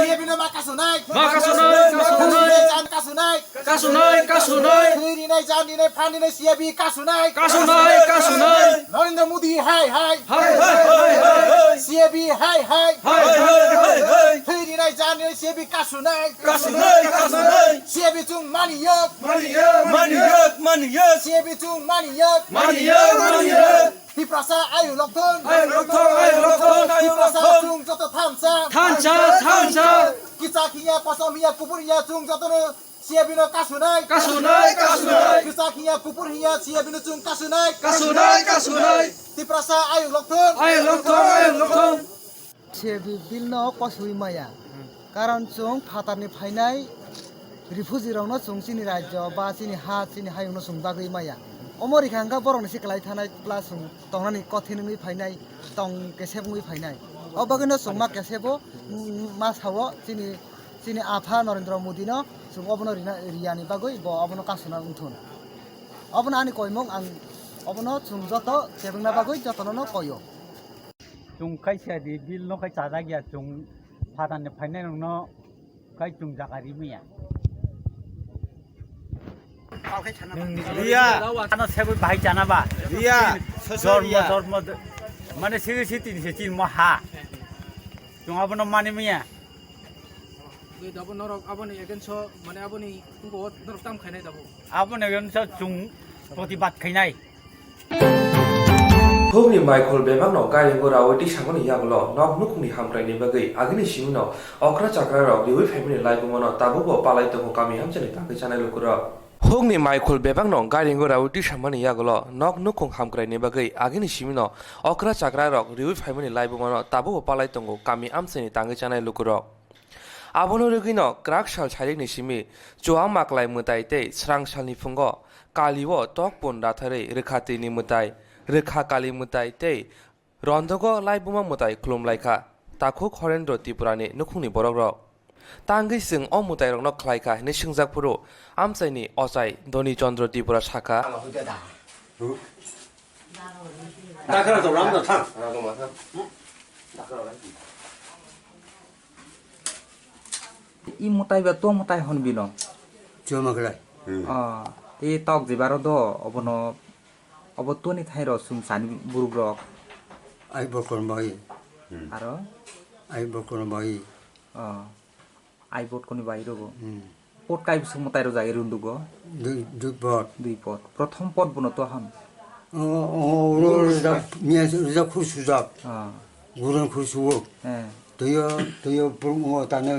CB ni makasunai. Kasunai. Kiri nai jam ni nai pan ni nai CB kasunai. Narendra Modi hai. CB hai. Kiri nai jam ni nai CB kasunai. CB tung money yok. CB tung money yok. Tiprasa ayu lokton. Tiprasa tung joto thamsa. Kisah kiya pasomia kupuriya tung joto CB no kasunai. Kisah kiya kupuriya CB no tung kasunai. Tiprasa ayu lokton. CB bill no kosui maya. Karon chung phatarni phainai refugee rong no chung chini rajyo ba chini ha chini hayung no chung bagui maya. Omori khangka borong ni siklai thanai plus chung tongnani kothinungui phainai tong kesebungui phainai. Obagui no chung ma kesebo ma sawo chini apha Narendra Modi no chung obono riyani bagui bo obono kasuna unthun. Obono ani koimong ang obono chung joto sebungna bagui jotono no koyo. chung kai se di bil no kai cha gya chung phadan ne phainai no kai chung jagari miya ana sebu bhai jana ba jormo mane sigi sitin se tin mo ha chung abono mani miya aboni against mane aboni ko norok tam khainai dabo abone against chung protibat khainai Hongni Michael Bebang no kai ngo rawati samoni yaglo nok nukni hamrai ni bagai agni simino okra chakra rok diwi family life mono tabubo palai to kami hamchani takai chanai lukura Hongni Michael Bebang no kai ngo rawati samoni yaglo nok nukung hamkrai ni bagai agni simino okra chakra rok diwi family life mono tabubo palai to kami amchani takai chanai lukura Abono rugino krak sal chharik ni simi chuang maklai mutai te srang salni phungo kaliwo tok pon dathare rekhati ni mutai Rekha kali mutai tei rondogo laibuma mutai klum laika takuk horendro tipurani nukungni borogrok tangi sing o mutai rokno khlaika ni singjak puru amchaini osai Doni Chandra Tripura Saka Dakara to ram da thang I mutai ba to mutai hon bino Choma krai e tok jibaro do obono Obotoni thairo sum sani burugrok ai bokor bai aro ai bokor bai ai bot koni bairo go pot kai sum tairo jai rundugo dui pot prothom pot bono to ham nya za khusujak guran khusuo toyo burmo tane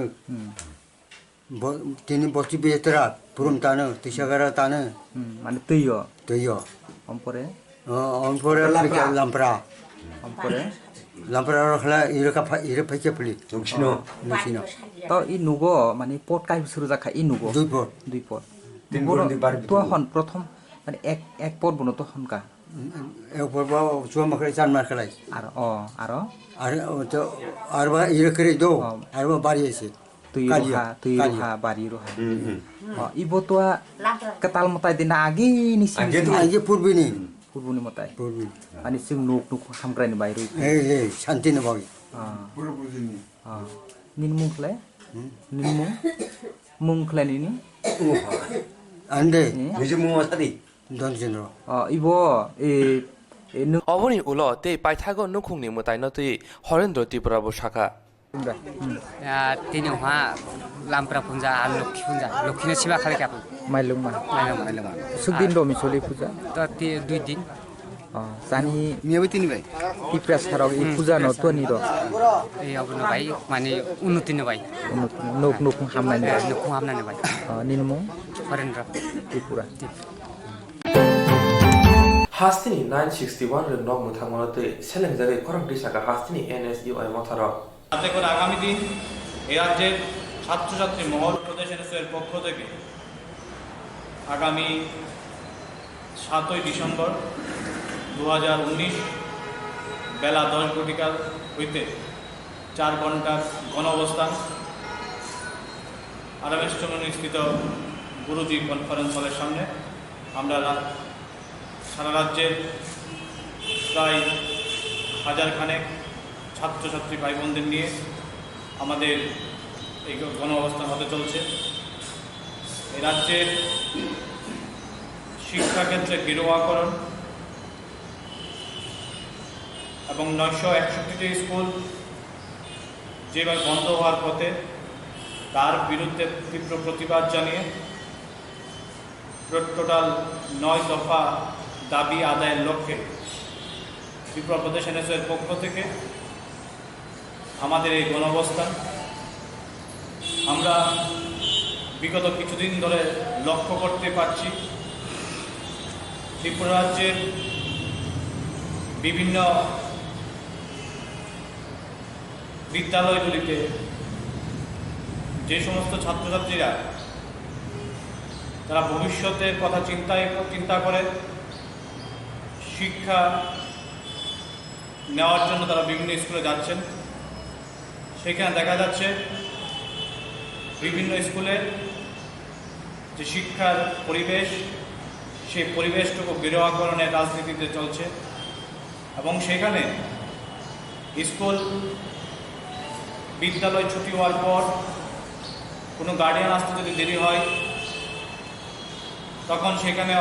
tini boti betra purum tane tisagara tane mane toyo Ampore lampra rakhla ira phake pli nuchino to i nugo mane pot kai suru jakha i nugo dui pot তো হন প্রথম মানে এক পর্ব তো হনকা পর্ব চুয়া মাখে চান মার খেলাই আর আর বা ইয়ে করে দো আর বা বাড়ি আছে তুই রোহা বাড়ি রোহা ইবো তো কেতাল মতাই দিনা আগে নিছি আগে পূর্বিনি মতাই মানে সিং নুক হামগ্রানি বাইরে এই শান্তি না বাকি নিনমুখলে মুখলে নিনি 안돼 요즘 뭐 사디 던진로 이거 어머니 울어 때 파이타고 누쿵니 무타이너티 허렌도 띠브라보 샤카 तिनीहा लामप्रा पुंजा लक्ष्मी पुंजा लक्ष्मी सिमा खाले क्या माइलुमा सुदिन रो मिसोली पूजा तो 2 दिन सानी मियाबे तिनी भाइ इप्रा सारक इ पूजा न तो नि रो ए अब न भाइ माने उन्नति न भाइ नुक हामनानि भाइ निनमु हरेन्द्र त्रिपुरा 하스티니 961를 너무 당원한테 셀랭자리 코랑 디샤가 하스티니 NSUI 모타라 যাতে করে আগামী দিন এই রাজ্যের ছাত্রছাত্রী মহল প্রদেশ এনএসইউর পক্ষ থেকে আগামী 7ই ডিসেম্বর 2019 বেলা 10 ঘটিকাল হইতে 4 ঘন্টার গণ অবস্থান আরামেশ্বরস্থিত গুরুজি কনফারেন্স হলের সামনে আমরা সারা রাজ্যের প্রায় 1000 খানেক ছাত্রছাত্রী ভাই বোনদের নিয়ে আমাদের এই গণ অবস্থান হতে চলছে। এই রাজ্যের শিক্ষাক্ষেত্রে গেরুয়াকরণ এবং 961টি স্কুল যেভাবে বন্ধ হওয়ার পথে তার বিরুদ্ধে তীব্র প্রতিবাদ জানিয়ে টোটাল 9 দফা দাবি আদায়ের লক্ষ্যে ত্রিপুরা প্রদেশ এনএসইউর পক্ষ থেকে আমাদের এই গণঅবস্থান আমরা বিগত কিছুদিন ধরে লক্ষ্য করতে পারছি ত্রিপুরা রাজ্যের বিভিন্ন বিদ্যালয়গুলিতে যে সমস্ত ছাত্রছাত্রীরা তারা ভবিষ্যতের কথা চিন্তা করে শিক্ষা নেওয়ার জন্য তারা বিভিন্ন স্কুলে যাচ্ছেন, সেখানে দেখা যাচ্ছে বিভিন্ন স্কুলের যে শিক্ষার পরিবেশ সেই পরিবেশটুকু গেরুয়াকরণের রাজনীতিতে চলছে এবং সেখানে স্কুল বিদ্যালয় ছুটি হওয়ার পর কোনো গার্ডিয়ান আসতে যদি দেরি হয় তখন সেখানে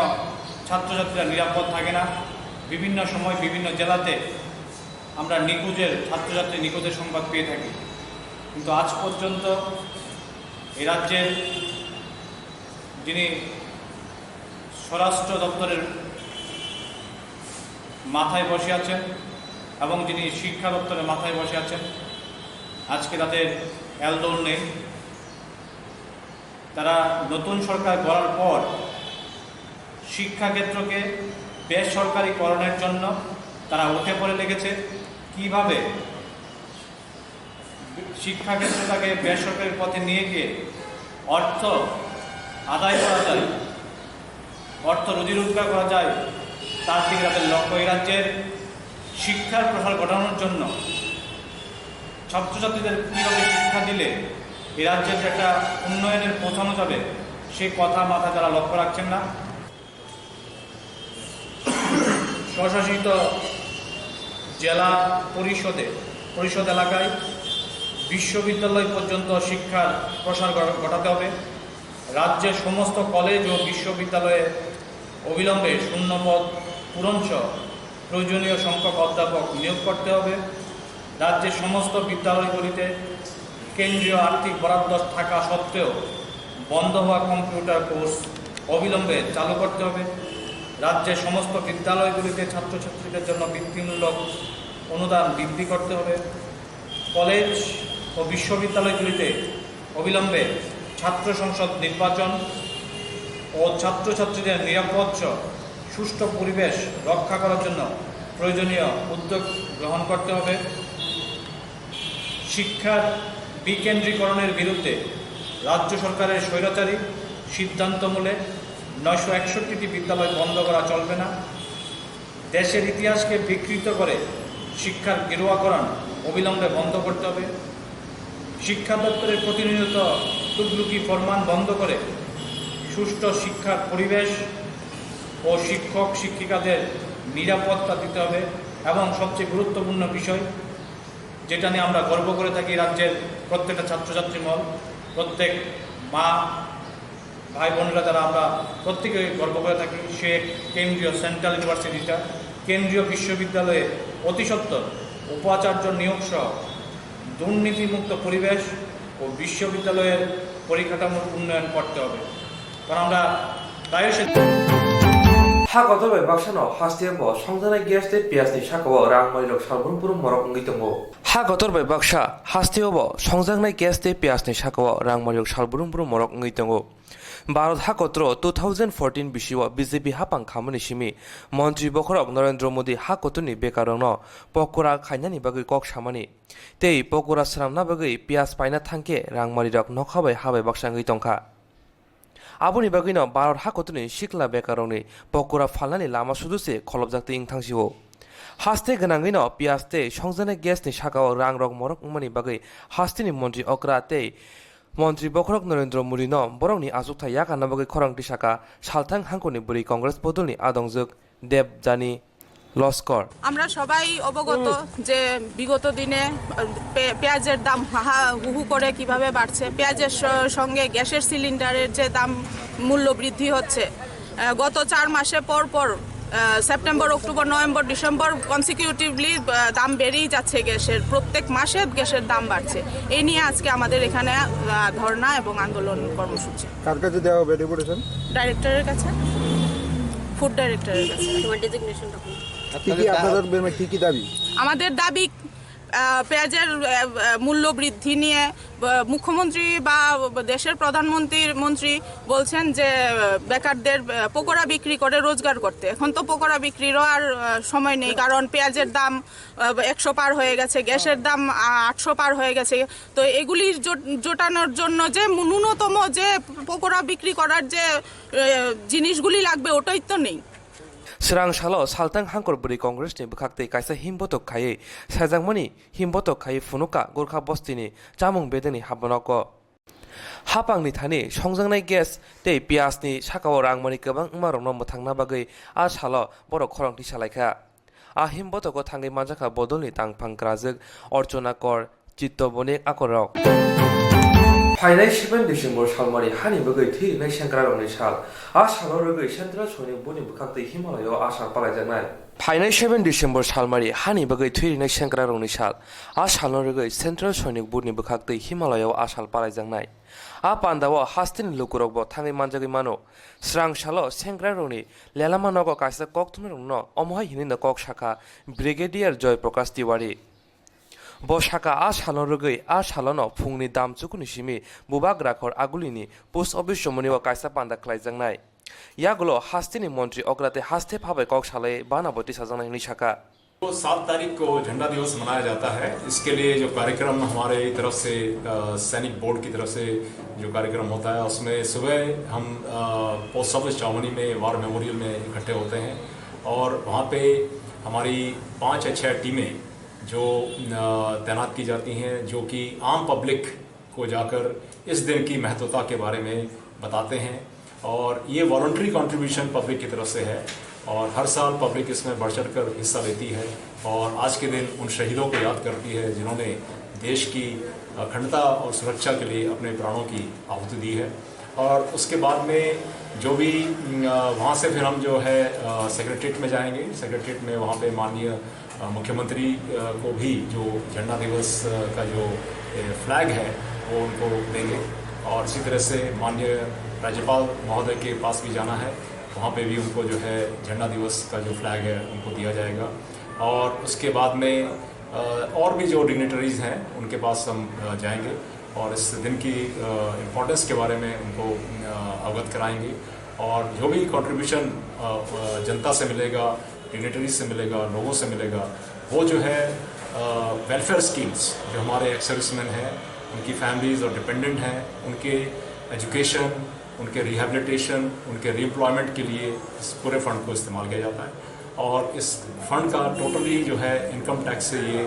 ছাত্রছাত্রীরা নিরাপদ থাকে না। বিভিন্ন সময় বিভিন্ন জেলাতে আমরা ছাত্রছাত্রী নিখোঁজের সংবাদ পেয়ে থাকি, কিন্তু আজ পর্যন্ত এই রাজ্যের যিনি স্বরাষ্ট্র দপ্তরের মাথায় বসে আছেন এবং যিনি শিক্ষা দপ্তরের মাথায় বসে আছেন, আজকে তাদের এলদোল নেই। তারা নতুন সরকার গড়ার পর শিক্ষাক্ষেত্রকে বেসরকারিকরণের জন্য তারা উঠে পড়ে লেগেছে। কিভাবে শিক্ষাক্ষেত্রটাকে বেসরকারি পথে নিয়ে গিয়ে অর্থ আদায় করা যায়, অর্থ রুজি রোজগার করা যায়, তার দিকে তাদের লক্ষ্য। এই রাজ্যের শিক্ষার প্রসার ঘটানোর জন্য ছাত্রছাত্রীদের কীভাবে শিক্ষা দিলে এই রাজ্যের একটা উন্নয়নের পৌঁছানো যাবে সেই কথা মাথায় তারা লক্ষ্য রাখছেন না। স্বশাসিত জেলা পরিষদ এলাকায় বিশ্ববিদ্যালয় পর্যন্ত শিক্ষার প্রসার ঘটাতে হবে। রাজ্যের সমস্ত কলেজ ও বিশ্ববিদ্যালয়ে অবিলম্বে শূন্যপদ পূরণসহ প্রয়োজনীয় সংখ্যক অধ্যাপক নিয়োগ করতে হবে। রাজ্যের সমস্ত বিদ্যালয়গুলিতে কেন্দ্রীয় আর্থিক বরাদ্দ থাকা সত্ত্বেও বন্ধ হওয়া কম্পিউটার কোর্স অবিলম্বে চালু করতে হবে। রাজ্যের সমস্ত বিদ্যালয়গুলিতে ছাত্রছাত্রীদের জন্য বৃত্তিমূলক অনুদান বৃদ্ধি করতে হবে। কলেজ ও বিশ্ববিদ্যালয়গুলিতে অবিলম্বে ছাত্র সংসদ নির্বাচন ও ছাত্রছাত্রীদের নিরাপদ সুষ্ঠু পরিবেশ রক্ষা করার জন্য প্রয়োজনীয় উদ্যোগ গ্রহণ করতে হবে। শিক্ষার বিকেন্দ্রীকরণের বিরুদ্ধে রাজ্য সরকারের স্বৈরাচারী সিদ্ধান্তমূলে 961টি বিদ্যালয় বন্ধ করা চলবে না। দেশের ইতিহাসকে বিকৃত করে শিক্ষার গেরুয়াকরণ অবিলম্বে বন্ধ করতে হবে। শিক্ষা দপ্তরের প্রতিনিয়ত তুগলুকি ফরমান বন্ধ করে সুষ্ঠু শিক্ষার পরিবেশ ও শিক্ষক শিক্ষিকাদের নিরাপত্তা দিতে হবে। এবং সবচেয়ে গুরুত্বপূর্ণ বিষয়, যেটা নিয়ে আমরা গর্ব করে থাকি রাজ্যের প্রত্যেকটা ছাত্রছাত্রী মহল, প্রত্যেক মা ভাই বোনেরা যারা আমরা প্রত্যেকে গর্ব করে থাকি, সে কেন্দ্রীয় সেন্ট্রাল ইউনিভার্সিটিটা কেন্দ্রীয় বিশ্ববিদ্যালয়ে অতি সত্বর উপাচার্য নিয়োগ সহ দুর্নীতিমুক্ত পরিবেশ ও বিশ্ববিদ্যালয়ের পরিকাঠামোর উন্নয়ন করতে হবে। কারণ আমরা প্রায়শই 하거더베 박샤노 하스티엠보 성전의 게스트 피아스니 샤코와 랑마이럭 살분부름 모럭 응기동고 하거더베 박샤 하스티오보 성장의 게스트 피아스니 샤코와 랑마이럭 살분부름 모럭 응기동고 ভারত হাকত্র 2014 বিশিও বিজেপি হাপাং খামনি সিমি মন্ত্রী বখরক নরেন্দ্র মোদী হাকতনি বেকারং পকোরা খাইনানি বাগৈ কক সামানি তেই পকোরা স্রামনা বাগৈ পিয়াজ পাইনা থাংকে রাংমারি রক নখাবাই হাবাই বাক্সাঙ্গৈ তংखा आबुनि बागैनो भारत हाकतनि सिख्ला बेकारंनि पकरा फालनानि लामा सुदुसे खलबजाक्ति इंथांसिओ हास्ते गोनाङैनो पियास्ते संजानाय गेसनि साकाव रां रक मरक उमानि बागै हास्तेनि मन्त्रि अक्राते मन्त्रि बखरक नरेन्द्र मोदीनो बरंनि आजुगथा याकाना बागै खरंति साका सालथां हांखनि बुरि कংগ্রেস बदलनि आदंजोग देबजानी লস্কর আমরা সবাই অবগত যে বিগত দিনে পেঁয়াজের দাম হুহু করে কিভাবে বাড়ছে, পেঁয়াজের সঙ্গে গ্যাসের সিলিন্ডারের যে দাম মূল্য বৃদ্ধি হচ্ছে। গত 4 মাসে পর পর সেপ্টেম্বর, অক্টোবর, নভেম্বর, ডিসেম্বর কনসিকিউটিভলি দাম বেড়েই যাচ্ছে গ্যাসের, প্রত্যেক মাসে গ্যাসের দাম বাড়ছে। এই নিয়ে আজকে আমাদের এখানে ধর্ণা এবং আন্দোলন কর্মসূচি। কার কাছে দেওয়া হবে ডেপুটেশন? ডাইরেক্টরের কাছে, ফুড ডাইরেক্টরের কাছে। আমাদের দাবি পেঁয়াজের মূল্য বৃদ্ধি নিয়ে মুখ্যমন্ত্রী বা দেশের প্রধানমন্ত্রী বলছেন যে বেকারদের পকোড়া বিক্রি করে রোজগার করতে। এখন তো পকোড়া বিক্রিরও আর সময় নেই, কারণ পেঁয়াজের দাম 100 পার হয়ে গেছে, গ্যাসের দাম 800 পার হয়ে গেছে। তো এগুলি জোটানোর জন্য যে ন্যূনতম যে পকোড়া বিক্রি করার যে জিনিসগুলি লাগবে ওটাই তো নেই। স্রাং সালো সালতাং হাঙ্কর বুরি কংগ্রেসনি বখাক্তै কাইसा हिमबतक खायै साजांमनि हिमबतक खायै फुनुका गोरखा बस्तिनि चामुं बेदनि हाबनक हापांनि थानि संजांनाय गेस तै पियासनि साकाव रांमनि गोबां उमारंनो मोथांना बागै आ सालो बर' खरंथि सालायखा आ हिमबतक थांगै माजाखा बदलनि तांफांग्राजोग अर्चना कर चित्तबनि आकरक फाइनाय 7 डिसेम्बर सालमारि हानि बगै थैनाय सेंग्रारंनि साल आ सालाव रगै सेन्ट्रेल सैनिक बुनि बखाक्तै हिमालयाव आसार पालायजानाय फाइनाय 7 डिसेम्बर सालमारि हानि बगै थैनाय सेंग्रारंनि साल आ सालाव रगै सेन्ट्रेल सैनिक बुनि बखाक्तै हिमालयाव आसार पालायजानाय आ पान्दाव हास्तिनि लुकुरकबो थाङै मानजागै मानो स्रां सालो सेंग्रारंनि लेलामानग काइसा कक्तुमरंनो अमहाय हिनिनो कक शाखा ब्रिगेडियार जयप्रकाश तिवारी बसाका आ सालन रगै आ सालन फुंनि दामचुकुनि सिमि बुबाग राखर आगुलिनि पोस्ट अफिस समनिव काइसा पान्दा खलायजांनाय यागुलो हास्तिनि मन्त्रि अग्राते हास्ते फाबाय कक सालाय बानाबती साजांनायनि साका 7 तारीख को झंडा दिवस मनाया जाता है। इसके लिए जो कार्यक्रम हमारे तरफ से सैनिक बोर्ड की तरफ से जो कार्यक्रम होता है उसमें सुबह हम पोस्ट ऑफिस चावनी में वार मेमोरियल में इकट्ठे होते हैं और वहाँ पे हमारी 5 या 6 टीमें जो तैनात की जाती हैं जो कि आम पब्लिक को जाकर इस दिन की महत्वता के बारे में बताते हैं और ये वॉलंटरी कंट्रीब्यूशन पब्लिक की तरफ से है और हर साल पब्लिक इसमें बढ़ चढ़ कर हिस्सा लेती है और आज के दिन उन शहीदों को याद करती है जिन्होंने देश की अखंडता और सुरक्षा के लिए अपने प्राणों की आहुति दी है। और उसके बाद में जो भी वहाँ से फिर हम जो है सेक्रेटरीट में जाएंगे। सेक्रेटरीट में वहाँ पे माननीय मुख्यमंत्री को भी जो झंडा दिवस का जो फ्लैग है वो उनको देंगे और इसी तरह से माननीय राज्यपाल महोदय के पास भी जाना है, वहाँ पे भी उनको जो है झंडा दिवस का जो फ्लैग है उनको दिया जाएगा। और उसके बाद में और भी जो डिग्नेटरीज हैं उनके पास हम जाएंगे और इस दिन की इम्पोर्टेंस के बारे में उनको अवगत कराएंगे और जो भी कंट्रीब्यूशन जनता से मिलेगा, डिग्नेटरीज से मिलेगा, लोगों से मिलेगा, वो जो है वेलफेयर स्कीम्स जो हमारे एक्स सर्विसमैन हैं उनकी फैमिलीज़ और डिपेंडेंट हैं उनके एजुकेशन उनके रिहेबिलिटेशन, उनके रीएम्प्लॉयमेंट के लिए इस पूरे फंड को इस्तेमाल किया जाता है। और इस फंड का टोटली जो है इनकम टैक्स से ये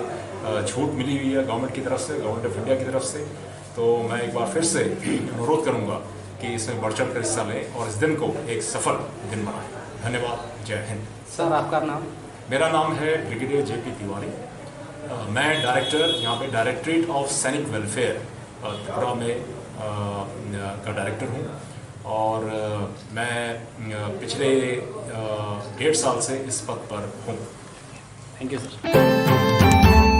छूट मिली हुई है गवर्नमेंट की तरफ से, गवर्नमेंट ऑफ इंडिया की तरफ से। तो मैं एक बार फिर से अनुरोध करूँगा कि इसमें बढ़ चढ़ कर हिस्सा लें और इस दिन को एक सफल दिन बनाएं। धन्यवाद। जय हिंद। सर आपका नाम? मेरा नाम है ब्रिगेडियर JP तिवारी। मैं डायरेक्टर यहाँ पे डायरेक्टरेट ऑफ सैनिक वेलफेयर त्रिपुरा में का डायरेक्टर हूँ और मैं पिछले 1.5 साल से इस पद पर हूँ। Thank you sir.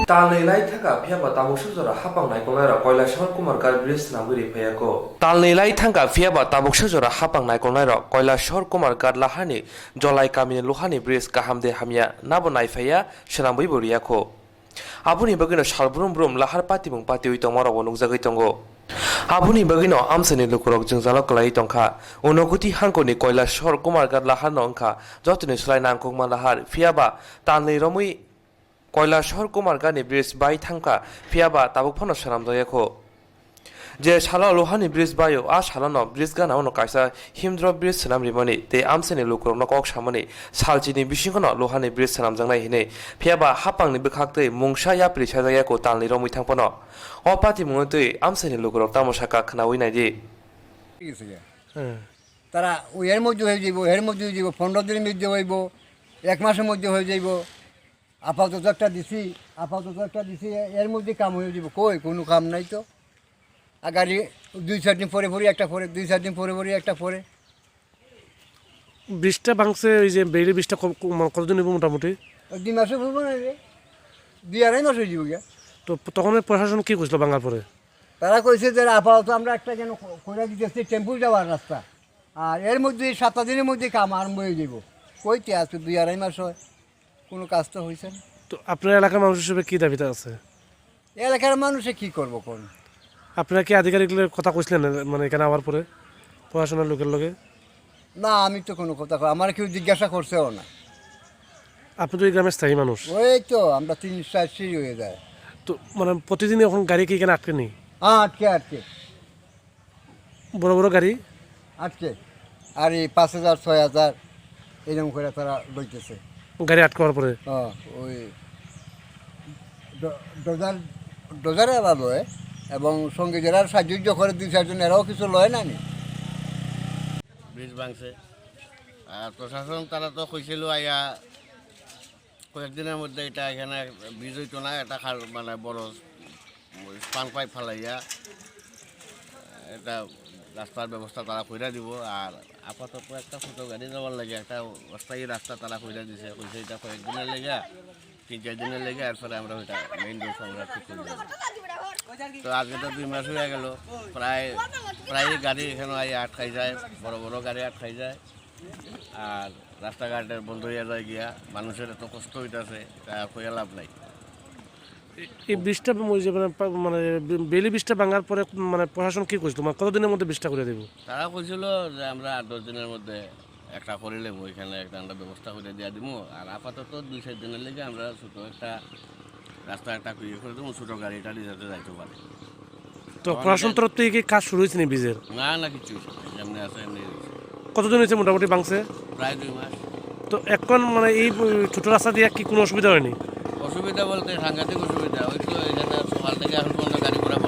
तालनै थांगा फियाबा ताबुक सजरा हापां नायकनायरा कैलाशहर कुमारघाट ब्रिज नामगिरि फैयाको तालनै थांगा फियाबा ताबुक सजरा हापां नायकनायरा कैलाशहर कुमारघाट लाहानि जलाई कामिनि लुहानि ब्रिज गाहामदे हामिया नाबो नायफाया सोनांबै बरियाखौ आबुनि बगिनो सालब्रुम ब्रुम लाहार पातिमुं पातिउइ तंमारावो नुजागै तंगो आबुनि बगिनो आमसानि लुकुरक जोंजालो कलाई तंखा उनगुति हांकोनि कैलाशहर कुमारघाट लाहार नंखा जतनि सुलाय नांखुमा लाहार फियाबा तालनै रमै कैलाशहर कुमारघाटनि ब्रिज बाय थांखा फियाबा ताबुक फनो सोनामजायाखौ जे साला लोहानि ब्रिज बायो आ सालानो ब्रिज गाना उनो कायसा हिमद्र ब्रिज सोनामरिमनि ते आमसेनि लुकुरनो कक सामनि सालचिनि बिसिंखनो लोहानि ब्रिज सोनामजांनाय हिने फियाबा हापांनि बिखाक्तै मुंसा याप्रि साजायाखौ तालनै रमै थांपनो अ पाति मुंतै आमसेनि लुकुरक तामसाका खोनावैनायदि তারা ওই এর মধ্যে হয়ে যাব, এর মধ্যে হয়ে যাব, 15 দিনের মধ্যে হইব, 1 মাসের মধ্যে হয়ে যাইব। আপাতত একটা দিছি, এর মধ্যে কাম হয়ে যাব। কই কোনো কাম নাই তো। আগারি 2-4 দিন পরে পরে একটা পরে, 2-4 দিন পরে পরে একটা পরে। ব্রিজটা ভাঙছে, ওই যে বেড়ি ব্রিজটা কতদিন হইব মোটামুটি? 2 মাসে হইব না রে, 2-2.5 মাস হয়ে যাব গিয়া। তো তখন প্রশাসন কি কইছিল ভাঙার পরে? তারা কইছে যে আপাতত আমরা একটা যেন করে দিতেছি টেম্পু যাওয়ার রাস্তা, আর এর মধ্যে 7 দিনের মধ্যে কাম আরম্ভ হয়ে যাব। কইতে আজকে 2-2.5 মাস হয়, কোনো কাজ তো হয়েছে না। তো আপনার এলাকার মানুষ হিসেবে কি দাবিটা আছে? এলাকার মানুষে কি করবো কোন? আপনারা কি আধিকারিকদের কথা কইছিলেন মানে এখানে আবার পরে প্রশাসনের লোকের লগে? না, আমি তো কোনো কথা আমার কেউ জিজ্ঞাসা করছেও না। আপনি তো এই গ্রামের স্থায়ী মানুষ। ওই তো আমরা 3-4 সিঁড়ি হয়ে যায়। তো মানে প্রতিদিন এখন গাড়ি কি এখানে আটকে নেই? হ্যাঁ, আটকে বড় বড় গাড়ি আটকে, আর এই 5,000-6,000 এরকম করে তারা লইতেছে গাড়ি আটকার পরে। হ্যাঁ, ওই ডোজারে আবার লয় এবং সঙ্গে যারা সাহায্য করে 2-4 জন এরাও কিছু লয় না। ব্রিজ ভাঙছে আর প্রশাসন তারা তো কইছিল আইয়া কয়েকদিনের মধ্যে এটা এখানে ব্রিজ হইতো না, এটা মানে বড় স্পান পাইপ ফালাইয়া এটা রাস্তার ব্যবস্থা তারা কইরা দিব। আর আপাতত একটা ছোটো গাড়ি যাওয়ার লাগে একটা অস্থায়ী রাস্তা তারা কইরা দিছে, কইছে এটা কয়েকদিনের লেগে 3-4 দিনের লেগে, এরপরে আমরা ওইটা মেইন রোড আমরা ঠিক করে দেবো। তো আজকে তো 2 মাস হয়ে গেল, প্রায় গাড়ি এখানে আটকাই যায়, বড় বড় গাড়ি আটকাই যায় আর রাস্তাঘাটের বন্ধ হয়ে যায় গিয়া, মানুষের এত কষ্ট হইতেছে তা কইয়া লাভ নাই। এই ব্রিজটা মানে বেলি ব্রিজটা ভাঙার পরে মানে প্রশাসন কি কইছিল, মানে কতদিনের মধ্যে ব্রিজটা করে দেব? তারা কইছিল যে আমরা 8-10 দিনের মধ্যে একটা করে নেব, ওইখানে একটা আমরা ব্যবস্থা করে দিয়ে দিব। আর আপাতত 2-4 দিনের লেগে আমরা ছোটো একটা রাস্তা একটা ইয়ে করে দেবো, ছোটো গাড়িটা যাতে যাইতে পারে। তো প্রশাসন তরফ থেকে কি কাজ শুরু হয়েছে নি ব্রিজের? না কিছু এমনি আছে এমনি। কতদিন হয়েছে মোটামুটি ভাঙছে? প্রায় 2 মাস। তো এখন মানে এই ছোটো রাস্তা দিয়ে কি কোনো অসুবিধা হয়নি? অসুবিধা বলতে সাংঘাতিক অসুবিধা। ওই তো এখানে সকাল থেকে এখন পর্যন্ত গাড়ি ঘোড়া